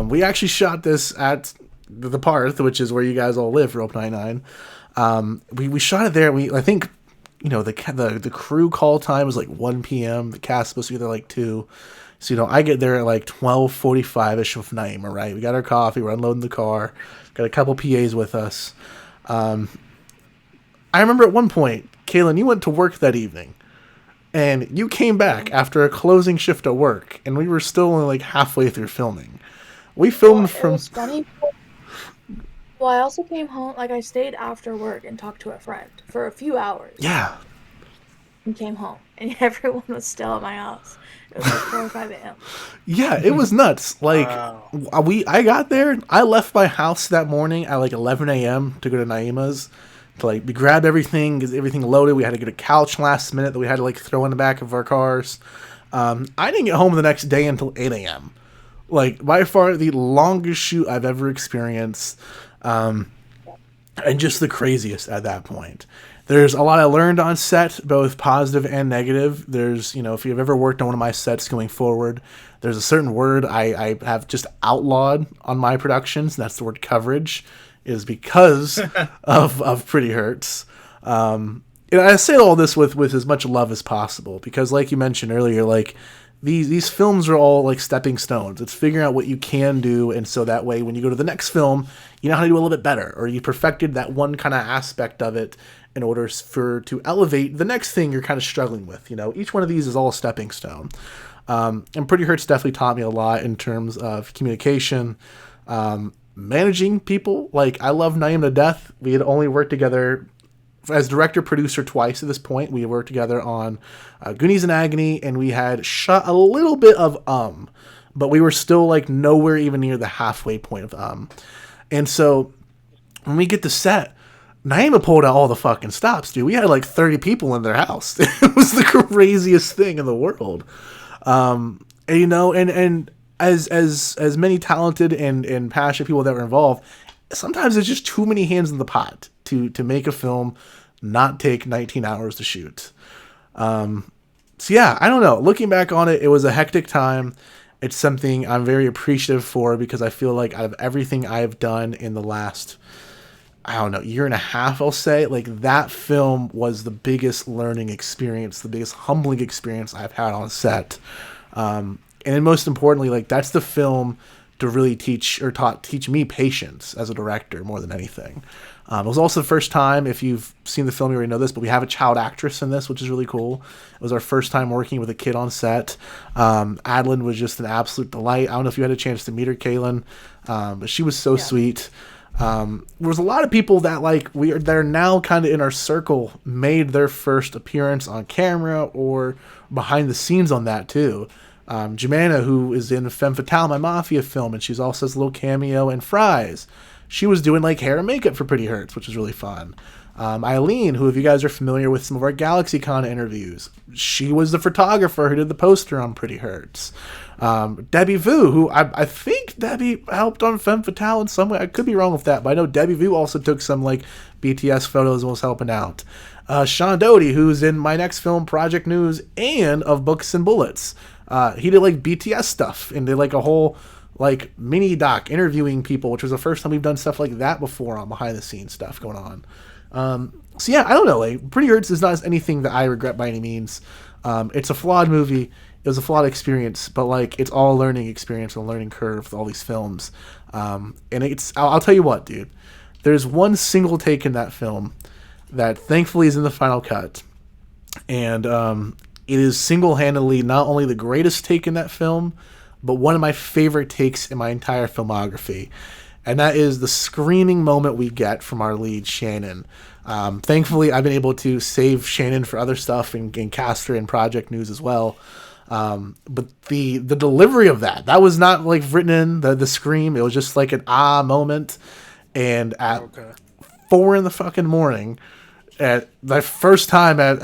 We actually shot this at the Parth, which is where you guys all live for Open 99. We shot it there. I think, you know, the crew call time was like 1 p.m. The cast supposed to be there like 2. So, you know, I get there at like 12:45ish with Naima, right? We got our coffee, we're unloading the car, got a couple PAs with us. I remember at one point, Kaylin, you went to work that evening, and you came back after a closing shift at work, and we were still only like halfway through filming. We filmed It was funny. Well, I also came home, like I stayed after work and talked to a friend for a few hours. Yeah. And came home, and everyone was still at my house. It was like 4 or 5 a.m. Yeah, it was nuts. Like, I got there, I left my house that morning at like 11 a.m. to go to Naima's. To like, we grabbed everything, get everything loaded. We had to get a couch last minute that we had to like throw in the back of our cars. I didn't get home the next day until 8 a.m. Like, by far the longest shoot I've ever experienced. And just the craziest at that point. There's a lot I learned on set, both positive and negative. There's, you know, if you've ever worked on one of my sets going forward, there's a certain word I have just outlawed on my productions, and that's the word coverage, is because of Pretty Hurts. And I say all this with as much love as possible, because like you mentioned earlier, like, these films are all like stepping stones. It's figuring out what you can do, and so that way when you go to the next film, you know how to do a little bit better, or you perfected that one kind of aspect of it in order to elevate the next thing you're kind of struggling with. You know, each one of these is all a stepping stone. And Pretty Hurts definitely taught me a lot in terms of communication, managing people. Like, I love Naeem to death. We had only worked together as director-producer twice at this point. We worked together on Goonies and Agony, and we had shot a little bit of but we were still like nowhere even near the halfway point of And so when we get to set, Naima pulled out all the fucking stops, dude. We had like 30 people in their house. It was the craziest thing in the world. And, you know, and as many talented and passionate people that were involved, sometimes there's just too many hands in the pot to make a film not take 19 hours to shoot. So yeah, I don't know. Looking back on it, it was a hectic time. It's something I'm very appreciative for, because I feel like out of everything I've done in the last, I don't know, year and a half, I'll say, like, that film was the biggest learning experience, the biggest humbling experience I've had on set. And then most importantly, like, that's the film to really teach me patience as a director more than anything. It was also the first time, if you've seen the film, you already know this, but we have a child actress in this, which is really cool. It was our first time working with a kid on set. Adeline was just an absolute delight. I don't know if you had a chance to meet her, Kaylin, but she was so sweet. There was a lot of people that that are now kind of in our circle made their first appearance on camera or behind the scenes on that too. Jimena, who is in Femme Fatale, my Mafia film, and she's also has a little cameo in Fries. She was doing like hair and makeup for Pretty Hurts, which was really fun. Eileen, who, if you guys are familiar with some of our GalaxyCon interviews, she was the photographer who did the poster on Pretty Hurts. Debbie Vu, who I think Debbie helped on Femme Fatale in some way. I could be wrong with that, but I know Debbie Vu also took some like BTS photos and was helping out. Sean Doty, who's in my next film, Project News, and of Books and Bullets. He did like BTS stuff and did like a whole like mini doc interviewing people, which was the first time we've done stuff like that before on behind the scenes stuff going on. So yeah, I don't know. Like, Pretty Hurts is not anything that I regret by any means. It's a flawed movie. It was a flawed experience, but like, it's all a learning experience and a learning curve with all these films. And I'll tell you what, dude, there's one single take in that film that thankfully is in the final cut. And, it is single-handedly not only the greatest take in that film, but one of my favorite takes in my entire filmography. And that is the screaming moment we get from our lead, Shannon. Thankfully, I've been able to save Shannon for other stuff and cast her in Project News as well. But the delivery of that was not like written in the scream. It was just like an moment. And at 4 in the fucking morning, at the first time at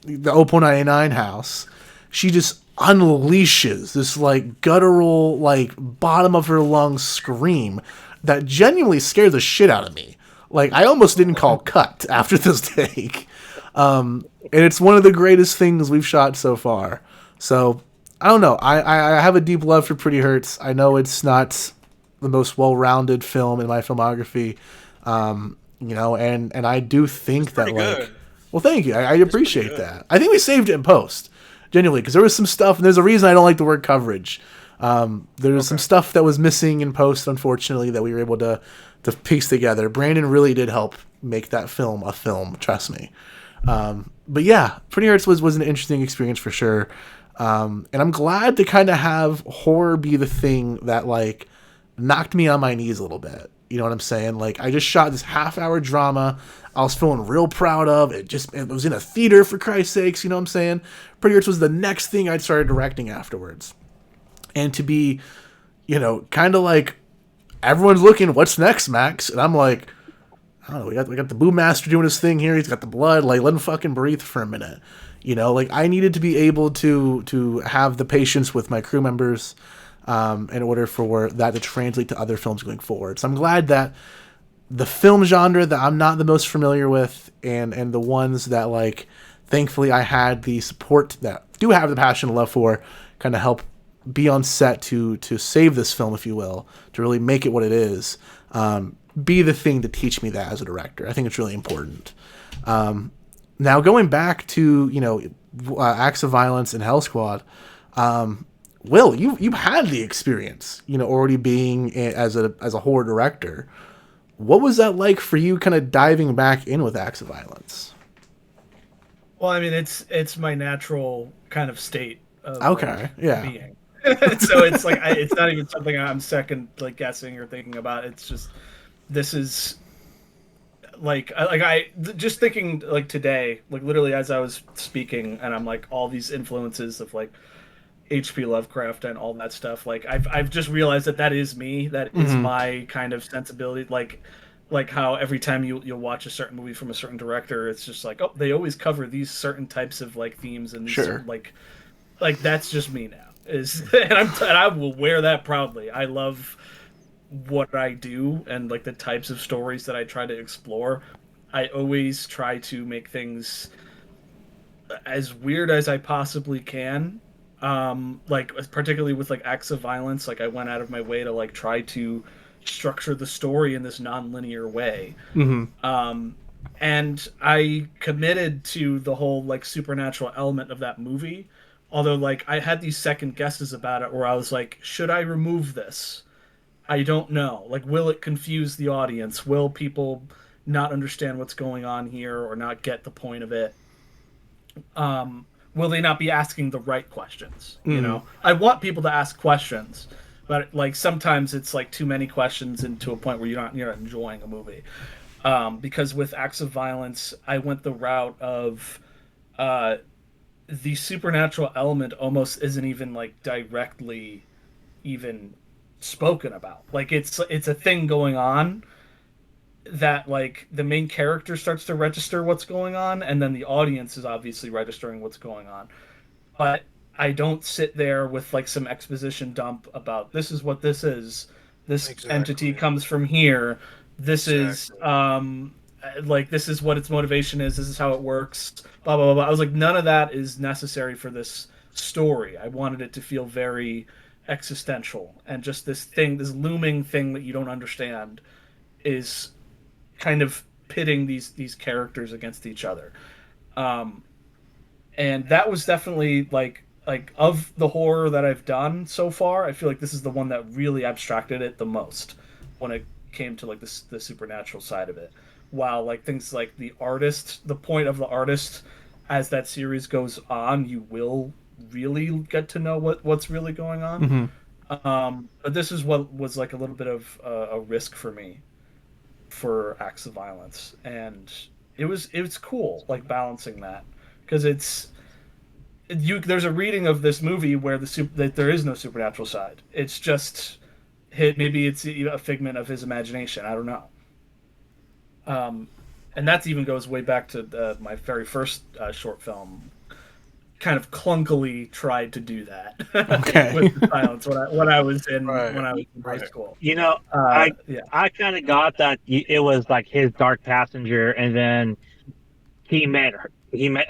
the Oppo 99 house, she just unleashes this like guttural, like bottom of her lungs scream that genuinely scared the shit out of me. Like, I almost didn't call cut after this take. And it's one of the greatest things we've shot so far. So, I don't know. I have a deep love for Pretty Hurts. I know it's not the most well-rounded film in my filmography. You know, and I do think that, like... good. Well, thank you. I appreciate that. I think we saved it in post, genuinely, because there was some stuff, and there's a reason I don't like the word coverage. There was some stuff that was missing in post, unfortunately, that we were able to piece together. Brandon really did help make that film a film, trust me. But yeah, Pretty Hurts was an interesting experience for sure. And I'm glad to kind of have horror be the thing that, like, knocked me on my knees a little bit. You know what I'm saying? Like, I just shot this half-hour drama I was feeling real proud of. It was in a theater, for Christ's sakes, you know what I'm saying? Pretty Hurts was the next thing I'd started directing afterwards. And to be, you know, kind of like, everyone's looking, what's next, Max? And I'm like, I don't know, we got the Boom Master doing his thing here. He's got the blood. Like, let him fucking breathe for a minute. You know, like, I needed to be able to have the patience with my crew members in order for that to translate to other films going forward. So I'm glad that the film genre that I'm not the most familiar with and the ones that, like, thankfully I had the support that do have the passion and love for, kind of help be on set to save this film, if you will, to really make it what it is, be the thing to teach me that as a director. I think it's really important. Now, going back to, you know, Acts of Violence and Hell Squad, Will, you've had the experience, you know, already being as a horror director. What was that like for you, kind of diving back in with Acts of Violence? Well, I mean, it's my natural kind of state of being. So it's like it's not even something I'm second like guessing or thinking about. It's just this is I just thinking like today, like literally as I was speaking, and I'm like all these influences of like H.P. Lovecraft and all that stuff. Like I've just realized that is me. That is my kind of sensibility. Like how every time you'll watch a certain movie from a certain director, it's just like, oh, they always cover these certain types of like themes and these like that's just me now. And I will wear that proudly. I love what I do and like the types of stories that I try to explore. I always try to make things as weird as I possibly can. Like particularly with like Acts of Violence, like I went out of my way to like try to structure the story in this non-linear way. And I committed to the whole like supernatural element of that movie. Although like I had these second guesses about it where I was like, should I remove this? I don't know. Like, will it confuse the audience? Will people not understand what's going on here or not get the point of it? Will they not be asking the right questions? You know, I want people to ask questions, but like sometimes it's like too many questions and to a point where you're not enjoying a movie. Because with Acts of Violence, I went the route of the supernatural element almost isn't even like directly even spoken about. Like it's a thing going on that like the main character starts to register what's going on, and then the audience is obviously registering what's going on. But I don't sit there with like some exposition dump about this is what this is. This entity comes from here. This is like this is what its motivation is. This is how it works. Blah blah blah. I was like, none of that is necessary for this story. I wanted it to feel very existential, and just this thing, this looming thing that you don't understand, is kind of pitting these characters against each other. And that was definitely like of the horror that I've done so far, I feel like this is the one that really abstracted it the most when it came to like the supernatural side of it. While like things like the artist, the point of the artist, as that series goes on, you will really get to know what's really going on. But this is what was like a little bit of a risk for me for Acts of Violence, and it was cool like balancing that, because there's a reading of this movie where that there is no supernatural side. It's just maybe it's a figment of his imagination. I don't know. And that even goes way back to my very first short film, kind of clunkily tried to do that Okay. with the silence when I was in high school. You know, I kind of got that it was like his dark passenger, and then he met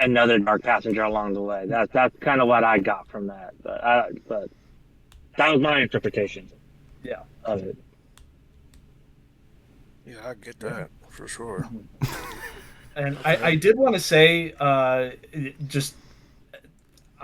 another dark passenger along the way. That's kind of what I got from that. But that was my interpretation. Yeah. Of it. Yeah, I get that for sure. And I did want to say,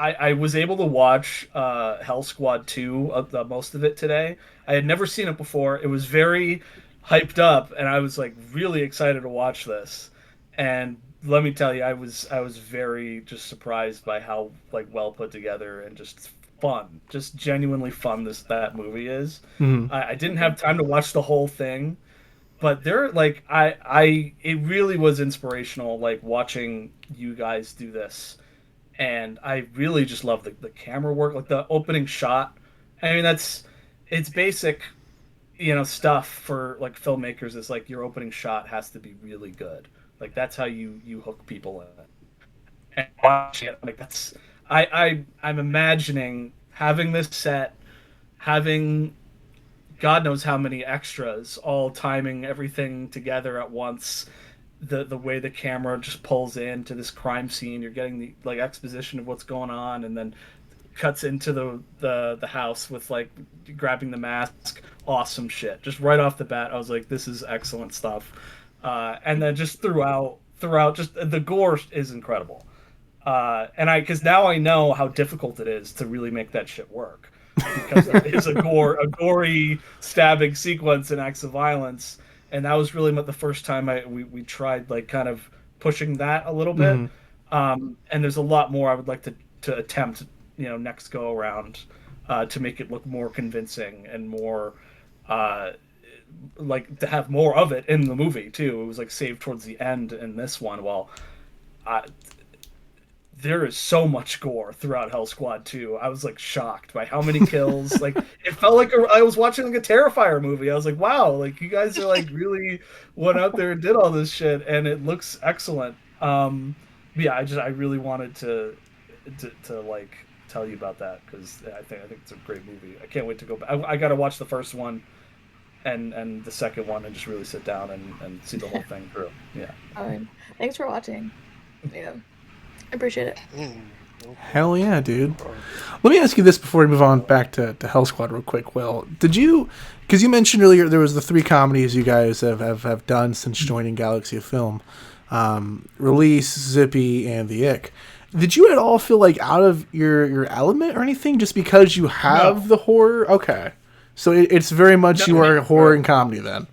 I was able to watch Hell Squad 2, most of it today. I had never seen it before. It was very hyped up, and I was like really excited to watch this. And let me tell you, I was very just surprised by how like well put together and just fun, just genuinely fun that movie is. Mhm. I didn't have time to watch the whole thing, but there like it really was inspirational, like watching you guys do this. And I really just love the camera work, like the opening shot. I mean, it's basic, stuff for like filmmakers. It's like your opening shot has to be really good. Like that's how you hook people in. And watching it, like I'm imagining having this set, having God knows how many extras, all timing everything together at once. The way the camera just pulls into this crime scene, you're getting the like exposition of what's going on, and then cuts into the house with like grabbing the mask. Awesome shit. Just right off the bat, I was like, this is excellent stuff. And then just throughout, just the gore is incredible. Because now I know how difficult it is to really make that shit work, because it is a gory stabbing sequence and acts of violence. And that was really the first time we tried like kind of pushing that a little bit. And there's a lot more I would like to attempt, next go around, to make it look more convincing and more like to have more of it in the movie too. It was like saved towards the end in this one. Well, there is so much gore throughout Hell Squad 2. I was like shocked by how many kills. Like it felt like I was watching like a Terrifier movie. I was like, wow, like you guys are like really went out there and did all this shit, and it looks excellent. Yeah, I really wanted to like tell you about that, because I think it's a great movie. I can't wait to go back. I got to watch the first one and the second one and just really sit down and see the whole thing through. Yeah. Thanks for watching. Yeah. I appreciate it. Hell yeah, dude. Let me ask you this before we move on back to Hell Squad real quick, Will. Did you, because you mentioned earlier there was the 3 comedies you guys have done since joining Galaxy of Film. Release, Zippy, and The Ick. Did you at all feel like out of your element or anything just because you have the horror? Okay. So it's very much you are horror and comedy then.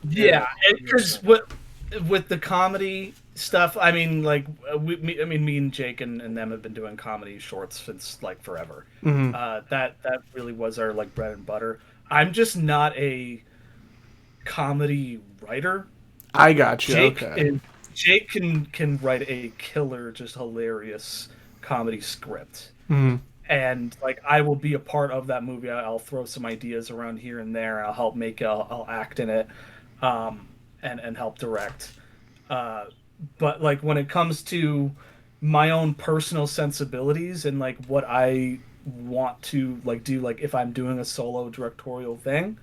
Yeah, because with the comedy stuff, I mean, like me and Jake and them have been doing comedy shorts since like forever. Mm-hmm. That really was our like bread and butter. I'm just not a comedy writer. I got you. Jake can write a killer, just hilarious comedy script. Mm-hmm. And like I will be a part of that movie. I'll throw some ideas around here and there. I'll help make it. I'll act in it, and help direct. But like when it comes to my own personal sensibilities and like what I want to like do, like if I'm doing a solo directorial thing,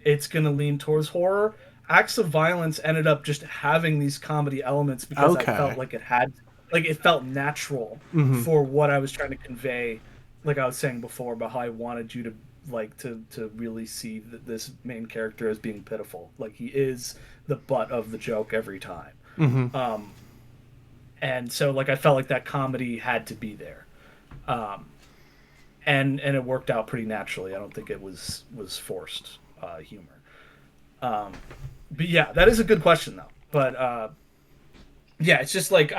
it's gonna lean towards horror. Acts of Violence ended up just having these comedy elements because I felt like it felt natural for what I was trying to convey. Like I was saying before about how I wanted you to like to really see this main character as being pitiful. Like he is the butt of the joke every time. Mm-hmm. And so like I felt like that comedy had to be there. And it worked out pretty naturally. I don't think it was forced humor. But yeah, that is a good question though. But yeah, it's just like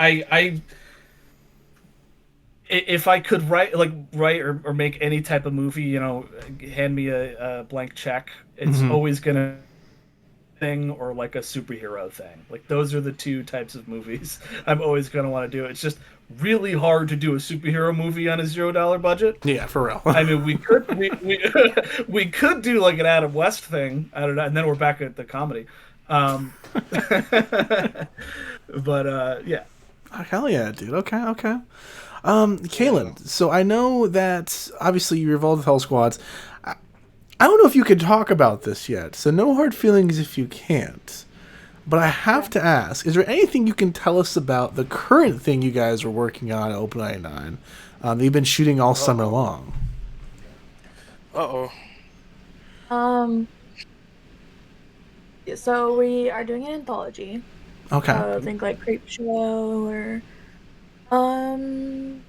if I could write or make any type of movie, hand me a blank check, it's always gonna thing or like a superhero thing. Like those are the 2 types of movies I'm always gonna want to do. It's just really hard to do a superhero movie on a $0 budget. Yeah, for real. I mean, we could do like an Adam West thing. I don't know, and then we're back at the comedy. But yeah. Hell yeah, dude. Okay. Kaylin, so I know that obviously you're involved with Hell Squads. I don't know if you can talk about this yet, so no hard feelings if you can't. But I have to ask, is there anything you can tell us about the current thing you guys are working on at Open 99 that you've been shooting all summer long? Uh-oh. So we are doing an anthology. Okay. Think like Creep Show or a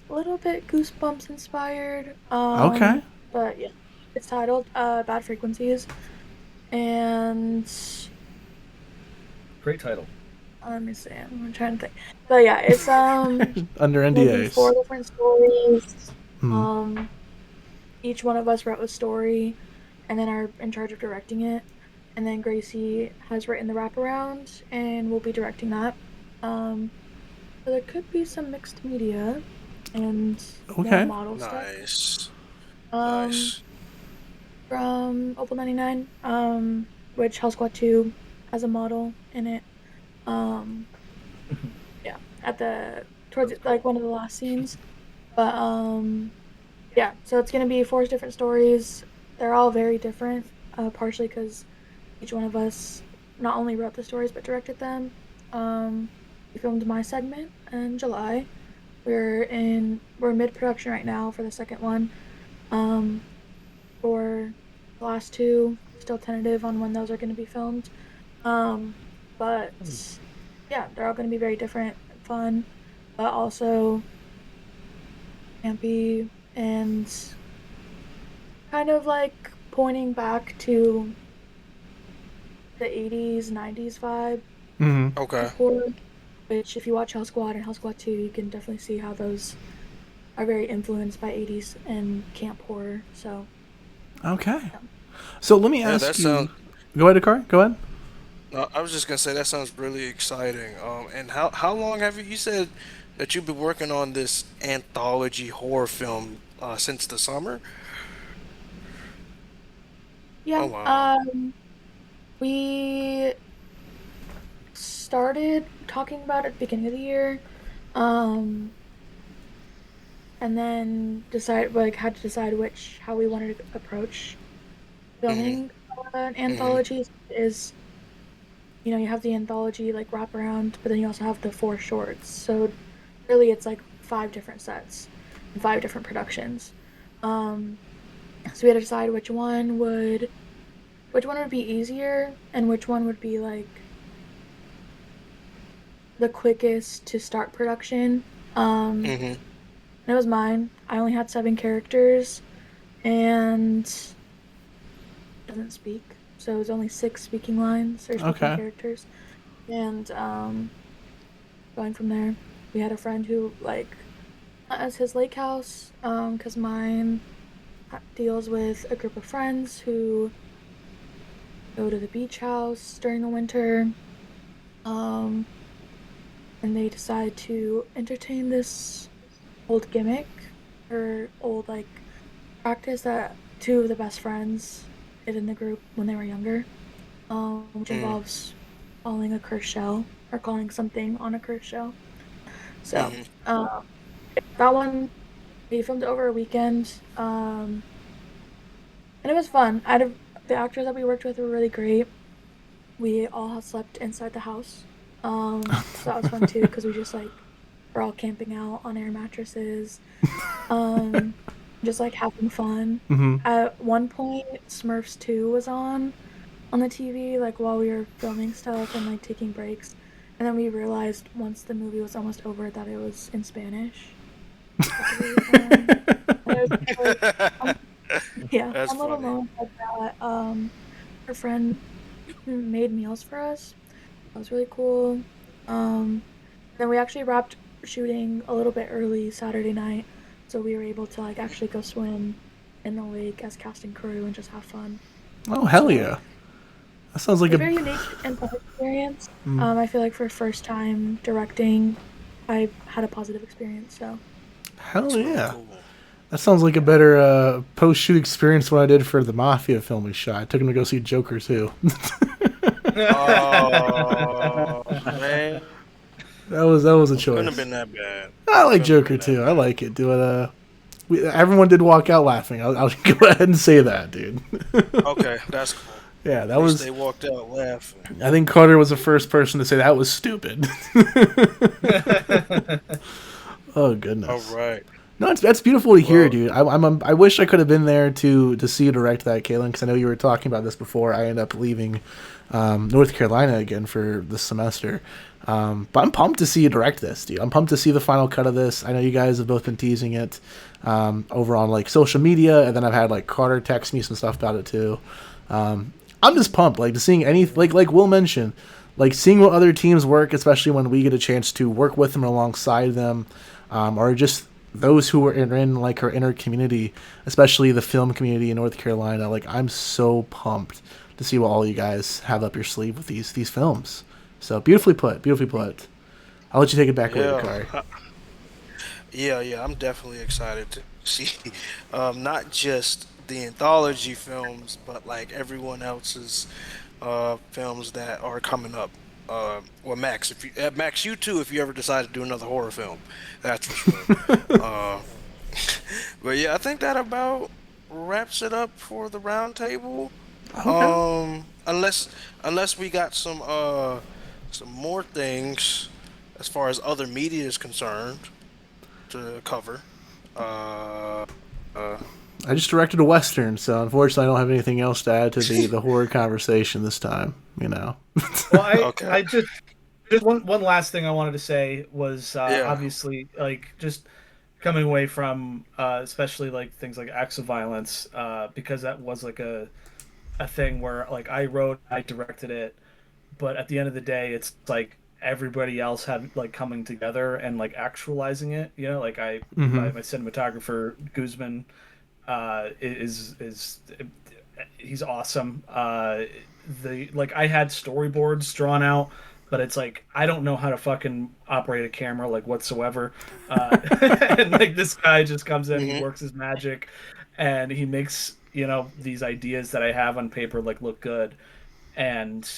little bit Goosebumps inspired. Okay. But yeah, it's titled Bad Frequencies, and Great title. let me see. I'm trying to think. But yeah, it's under will be NDAs. 4 different stories. Hmm. Each one of us wrote a story, and then are in charge of directing it. And then Gracie has written the wraparound, and we'll be directing that. So there could be some mixed media and more model stuff. Nice. Nice. From Opal 99, which Hell Squad 2 has a model in it. Yeah, towards like one of the last scenes. But yeah, so it's gonna be 4 different stories. They're all very different, partially because each one of us not only wrote the stories but directed them. We filmed my segment in July. We're mid-production right now for the second one. For the last 2, still tentative on when those are going to be filmed. But yeah, they're all going to be very different, fun, but also campy and kind of like pointing back to the 80s, 90s vibe. Mm-hmm. Okay. Horror, which if you watch Hell Squad and Hell Squad 2, you can definitely see how those are very influenced by 80s and camp horror. So. Okay. Yeah. So let me ask you. Go ahead, Akari. Go ahead. I was just gonna say that sounds really exciting. And how long have you said that you've been working on this anthology horror film since the summer? Yeah. Oh, wow. We started talking about it at the beginning of the year, and then had to decide how we wanted to approach filming an anthology. Is, you have the anthology like wraparound, but then you also have the 4 shorts. So really, it's like 5 different sets, and 5 different productions. So we had to decide which one would be easier and which one would be like the quickest to start production. And it was mine. I only had 7 characters and doesn't speak, so it was only 6 speaking lines or speaking characters. And going from there, we had a friend who as his lake house, because mine deals with a group of friends who go to the beach house during the winter, and they decide to entertain this old gimmick or old practice that 2 of the best friends did in the group when they were younger, which involves calling a cursed shell or calling something on a cursed shell. So that one we filmed over a weekend, and it was fun. The actors that we worked with were really great. We all slept inside the house. So that was fun too, because we just we're all camping out on air mattresses, just having fun. At one point, Smurfs 2 was on the TV while we were filming stuff and taking breaks, and then we realized once the movie was almost over that it was in Spanish. Yeah, that's some little funny. moment like that. Our friend made meals for us. That was really cool. Then we actually wrapped shooting a little bit early Saturday night, so we were able to actually go swim in the lake as cast and crew and just have fun. Oh, hell yeah. That sounds like a very unique and fun experience. I feel for first time directing, I had a positive experience, so. Hell yeah. Cool. That sounds like a better post-shoot experience than what I did for the Mafia film we shot. I took him to go see Joker too. Oh, man. That was a Couldn't have choice. been that bad. I like Couldn't have Joker been too. that I like it. Everyone did walk out laughing. I'll go ahead and say that, dude. bad. Okay, that's cool. Yeah, that At least was. they walked out laughing. I think Carter was the first person to say that was stupid. Oh goodness. All right. No, that's beautiful to hear, Well- dude. I wish I could have been there to see you direct that, Caitlin, because I know you were talking about this before. I ended up leaving North Carolina again for this semester. But I'm pumped to see you direct this, dude. I'm pumped to see the final cut of this. I know you guys have both been teasing it over on like social media, and then I've had like Carter text me some stuff about it too. I'm just pumped, like to seeing any like Will mentioned, like seeing what other teams work, especially when we get a chance to work with them alongside them, or just those who are in like our inner community, especially the film community in North Carolina. Like I'm so pumped to see what all you guys have up your sleeve with these films. So beautifully put, beautifully put. I'll let you take it back away, Kari. Yeah, I'm definitely excited to see not just the anthology films, but like everyone else's films that are coming up. Well, Max, Max, you too, if you ever decide to do another horror film, that's for sure. But yeah, I think that about wraps it up for the round table. Okay. Unless we got some more things as far as other media is concerned to cover. I just directed a western, so unfortunately I don't have anything else to add to the horror conversation this time. You know. Well, I just one last thing I wanted to say was obviously like just coming away from especially like things like acts of violence because that was like a thing where like I directed it, but at the end of the day it's like everybody else had like coming together and like actualizing it, you know, like my cinematographer Guzman is he's awesome. The like I had storyboards drawn out, but it's like I don't know how to fucking operate a camera like whatsoever. And like this guy just comes in, he works his magic, and he makes, you know, these ideas that I have on paper like look good. And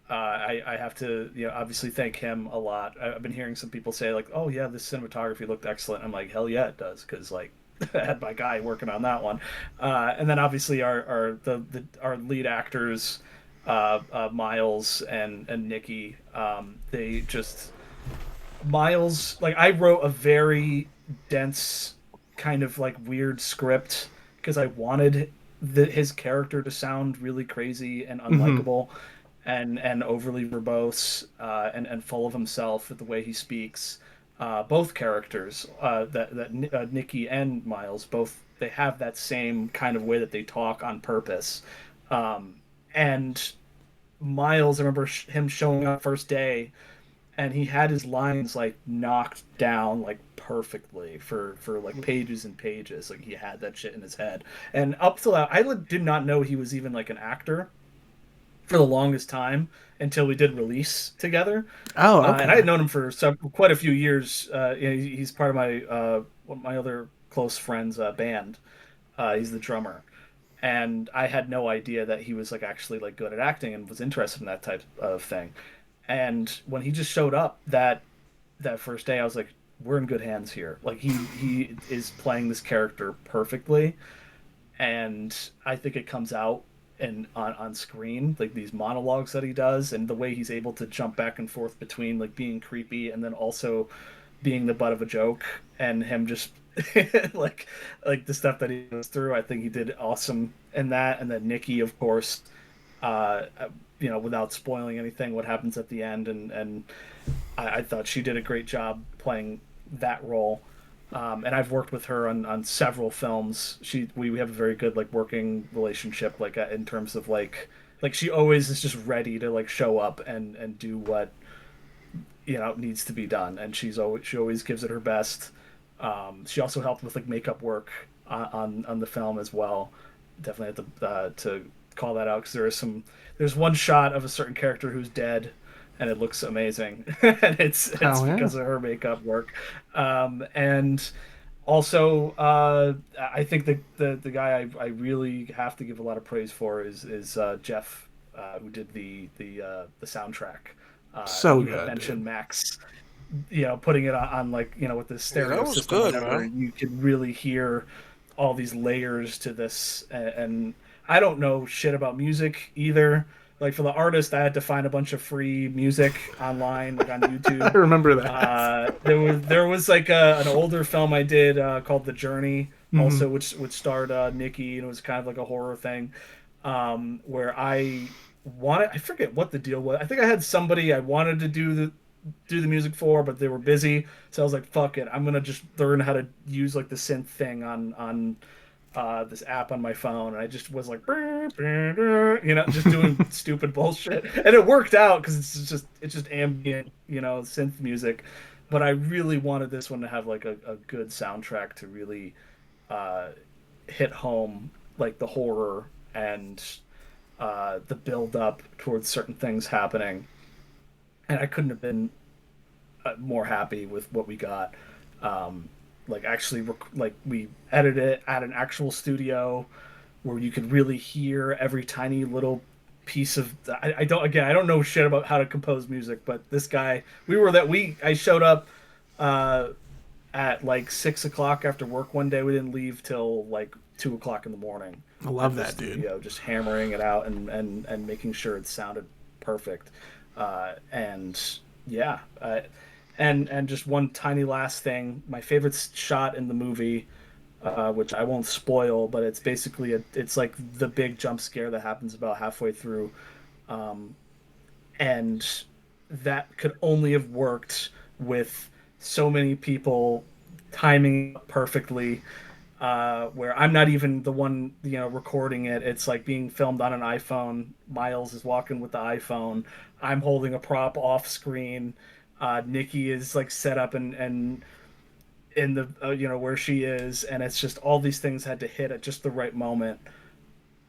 I have to, you know, obviously thank him a lot. I've been hearing some people say like, oh yeah, this cinematography looked excellent. I'm like, hell yeah, it does, because like I had my guy working on that one. And then obviously our lead actors, Miles and Nikki, they just Miles, like I wrote a very dense kind of like weird script because I wanted his character to sound really crazy and unlikable and overly verbose and full of himself with the way he speaks. Both characters, Nikki and Miles, both they have that same kind of way that they talk on purpose. And Miles, I remember him showing up first day, and he had his lines like knocked down like perfectly for like pages and pages. Like he had that shit in his head. And up till that, I did not know he was even like an actor for the longest time until we did Release together. Oh, okay. And I had known him for quite a few years. You know, he's part of my other close friends' band. He's the drummer, and I had no idea that he was like actually like good at acting and was interested in that type of thing. And when he just showed up that first day, I was like, we're in good hands here. Like he is playing this character perfectly, and I think it comes out and on screen, like these monologues that he does and the way he's able to jump back and forth between like being creepy and then also being the butt of a joke, and him just like the stuff that he goes through. I think he did awesome in that. And then Nikki, of course, you know, without spoiling anything, what happens at the end, and I thought she did a great job playing that role. And I've worked with her on several films. We have a very good like working relationship, like in terms of like she always is just ready to like show up and do what, you know, needs to be done, and she always gives it her best. She also helped with like makeup work on the film as well. Definitely have to call that out, because there's one shot of a certain character who's dead, and it looks amazing, and it's because of her makeup work. And also, I think the guy I really have to give a lot of praise for is Jeff, who did the soundtrack. So you good. mentioned Max. putting it on like, with the stereo that was system, good, whatever, man. you could really hear all these layers to this. And I don't know shit about music either. Like for the artist, I had to find a bunch of free music online, like on YouTube. I remember that. There was like an older film I did called The Journey, also which starred Nikki, and it was kind of like a horror thing, where I forget what the deal was. I think I had somebody I wanted to do the music for, but they were busy, so I was like, fuck it, I'm gonna just learn how to use like the synth thing on this app on my phone, and I just was like, just doing stupid bullshit, and it worked out because it's just ambient, synth music. But I really wanted this one to have like a good soundtrack to really hit home, like the horror and the build up towards certain things happening, and I couldn't have been more happy with what we got. Like actually, like we edited it at an actual studio where you could really hear every tiny little piece of. I don't know shit about how to compose music, but this guy, I showed up at like 6 o'clock after work one day. We didn't leave till like 2 o'clock in the morning. I love that, dude. Just hammering it out and making sure it sounded perfect. And just one tiny last thing, my favorite shot in the movie, which I won't spoil, but it's basically it's like the big jump scare that happens about halfway through, and that could only have worked with so many people timing it perfectly, where I'm not even the one recording it. It's like being filmed on an iPhone. Miles is walking with the iPhone. I'm holding a prop off screen. Nikki is like set up and in the where she is, and it's just all these things had to hit at just the right moment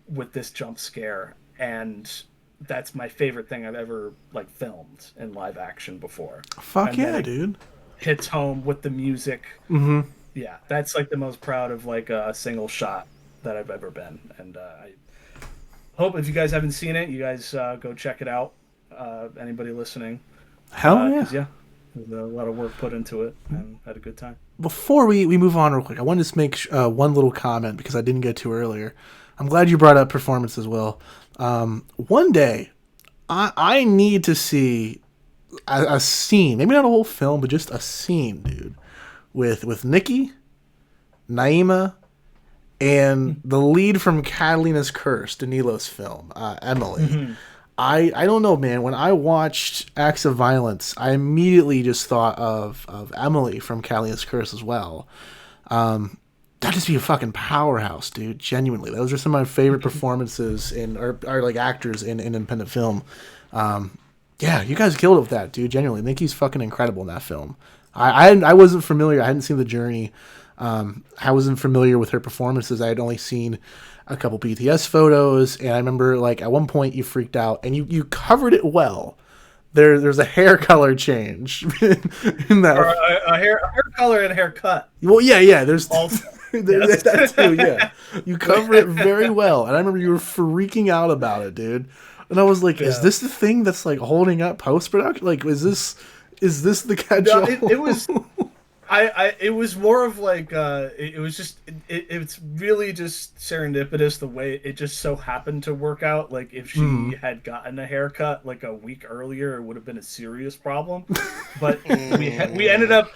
with this jump scare, and that's my favorite thing I've ever like filmed in live action before. Fuck yeah, dude! Hits home with the music. Mm-hmm. Yeah, that's like the most proud of like a single shot that I've ever been, and I hope if you guys haven't seen it, you guys go check it out. Anybody listening? Hell yeah. Yeah, there's a lot of work put into it, and had a good time. Before we move on real quick, I wanted to make one little comment because I didn't get to earlier. I'm glad you brought up performance as well. One day, I need to see a scene, maybe not a whole film, but just a scene, dude, with Nikki, Naima, and the lead from Catalina's Curse, Danilo's film, Emily. Mm-hmm. I don't know, man. When I watched Acts of Violence, I immediately just thought of Emily from Catalina's Curse as well. That'd just be a fucking powerhouse, dude. Genuinely, those are some of my favorite performances or like actors in independent film. Yeah, you guys killed it with that, dude. Genuinely, Nikki's fucking incredible in that film. I wasn't familiar. I hadn't seen The Journey. I wasn't familiar with her performances. I had only seen a couple BTS photos, and I remember like at one point you freaked out, and you covered it well. There's a hair color change in that. Or a hair color and haircut. Well, yeah. There's also there's that too. Yeah, you cover it very well, and I remember you were freaking out about it, dude. And I was like, "Is this the thing that's like holding up post production? Like, is this the catch-all?" No, it was. It was more of like it was just it's really just serendipitous the way it just so happened to work out. Like if she had gotten a haircut like a week earlier, it would have been a serious problem. But we ended up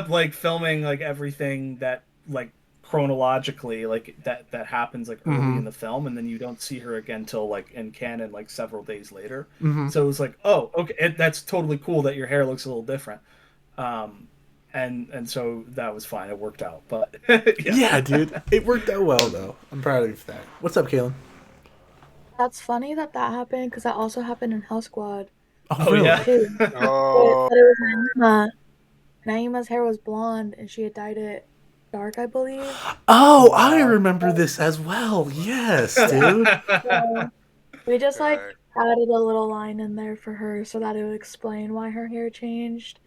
like filming like everything that like chronologically like that happens like early in the film, and then you don't see her again till like in canon like several days later. So it was like, oh, okay, that's totally cool that your hair looks a little different. And so that was fine. It worked out. But yeah, dude, it worked out well though. I'm proud of you for that. What's up, Kaylin? That's funny that happened because that also happened in Hell Squad. Oh really? Yeah. Oh. But it was Naima. Naima's hair was blonde and she had dyed it dark, I believe. Oh, I remember this as well. Yes, dude. So we just like added a little line in there for her so that it would explain why her hair changed.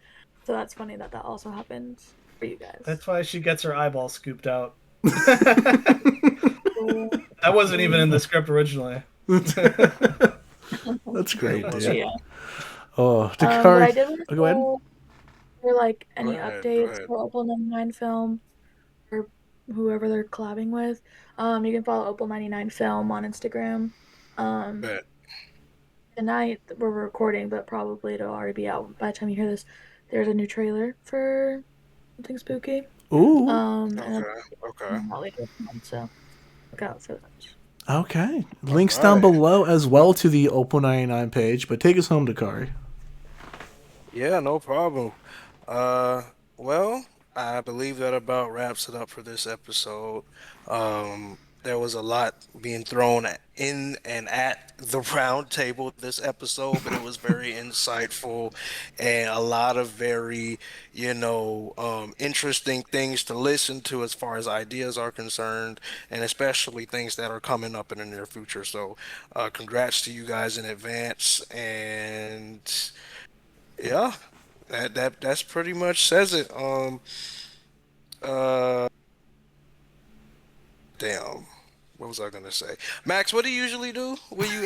So that's funny that also happens for you guys. That's why she gets her eyeball scooped out. That wasn't even in the script originally. That's great, dude. Yeah. Oh, Dakari. I did go ahead. for like any Go updates ahead. for Opal 99 Film or whoever they're collabing with, you can follow Opal 99 Film on Instagram. Bet. Tonight we're recording, but probably it'll already be out by the time you hear this. There's a new trailer for something spooky. Ooh. Okay. So look out for that. Okay. Links down below as well to the Opal 99 page, but take us home, Dakari. Yeah, no problem. Well, I believe that about wraps it up for this episode. There was a lot being thrown in and at the round table this episode, but it was very insightful and a lot of very, interesting things to listen to as far as ideas are concerned, and especially things that are coming up in the near future. So, congrats to you guys in advance, and yeah, that's pretty much says it. Damn. What was I gonna say? Max, what do you usually do? Will you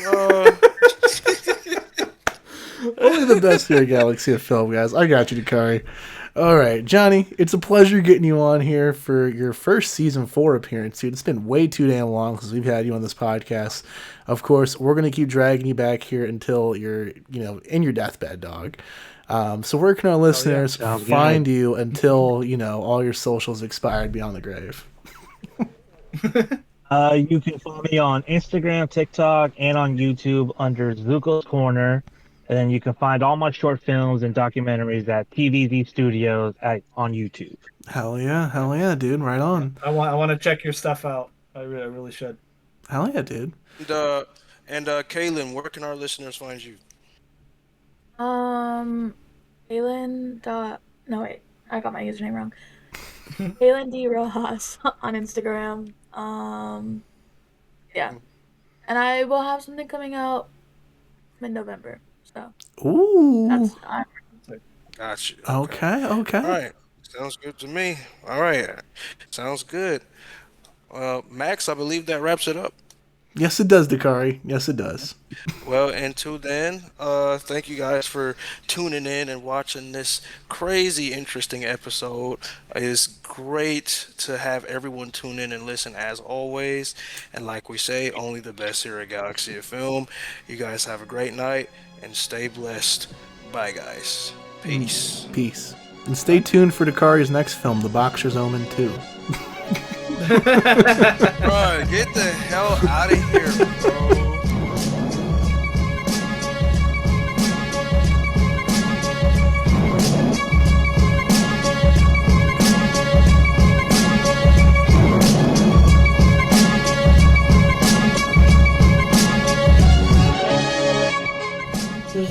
Only the best here at Galaxy of Film, guys. I got you, Dakari. All right, Johnny, it's a pleasure getting you on here for your first season 4 appearance, dude. It's been way too damn long since we've had you on this podcast. Of course, we're gonna keep dragging you back here until you're, in your deathbed, dog. So where can our listeners find you until, all your socials expired beyond the grave? You can follow me on Instagram, TikTok, and on YouTube under Zuko's Corner. And then you can find all my short films and documentaries at TVZ Studios on YouTube. Hell yeah, dude. Right on. I want to check your stuff out. I really should. Hell yeah, dude. And Kaylin, where can our listeners find you? Kaylin. No wait, I got my username wrong. Kaylin D Rojas on Instagram. Yeah, and I will have something coming out mid-November. So. Ooh. Got you. Okay. All right. Sounds good to me. All right. Sounds good. Max, I believe that wraps it up. Yes, it does, Dakari. Yes, it does. Well, until then, thank you guys for tuning in and watching this crazy interesting episode. It is great to have everyone tune in and listen as always. And like we say, only the best here at Galaxy of Film. You guys have a great night and stay blessed. Bye, guys. Peace. Peace. And stay tuned for Dakari's next film, The Boxer's Omen 2. Bro, get the hell out of here, bro.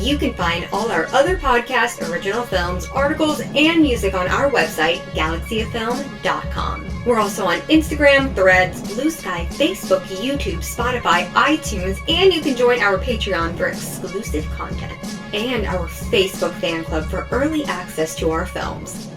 You can find all our other podcast, original films, articles, and music on our website, galaxyoffilm.com. We're also on Instagram, Threads, Blue Sky, Facebook, YouTube, Spotify, iTunes, and you can join our Patreon for exclusive content and our Facebook fan club for early access to our films.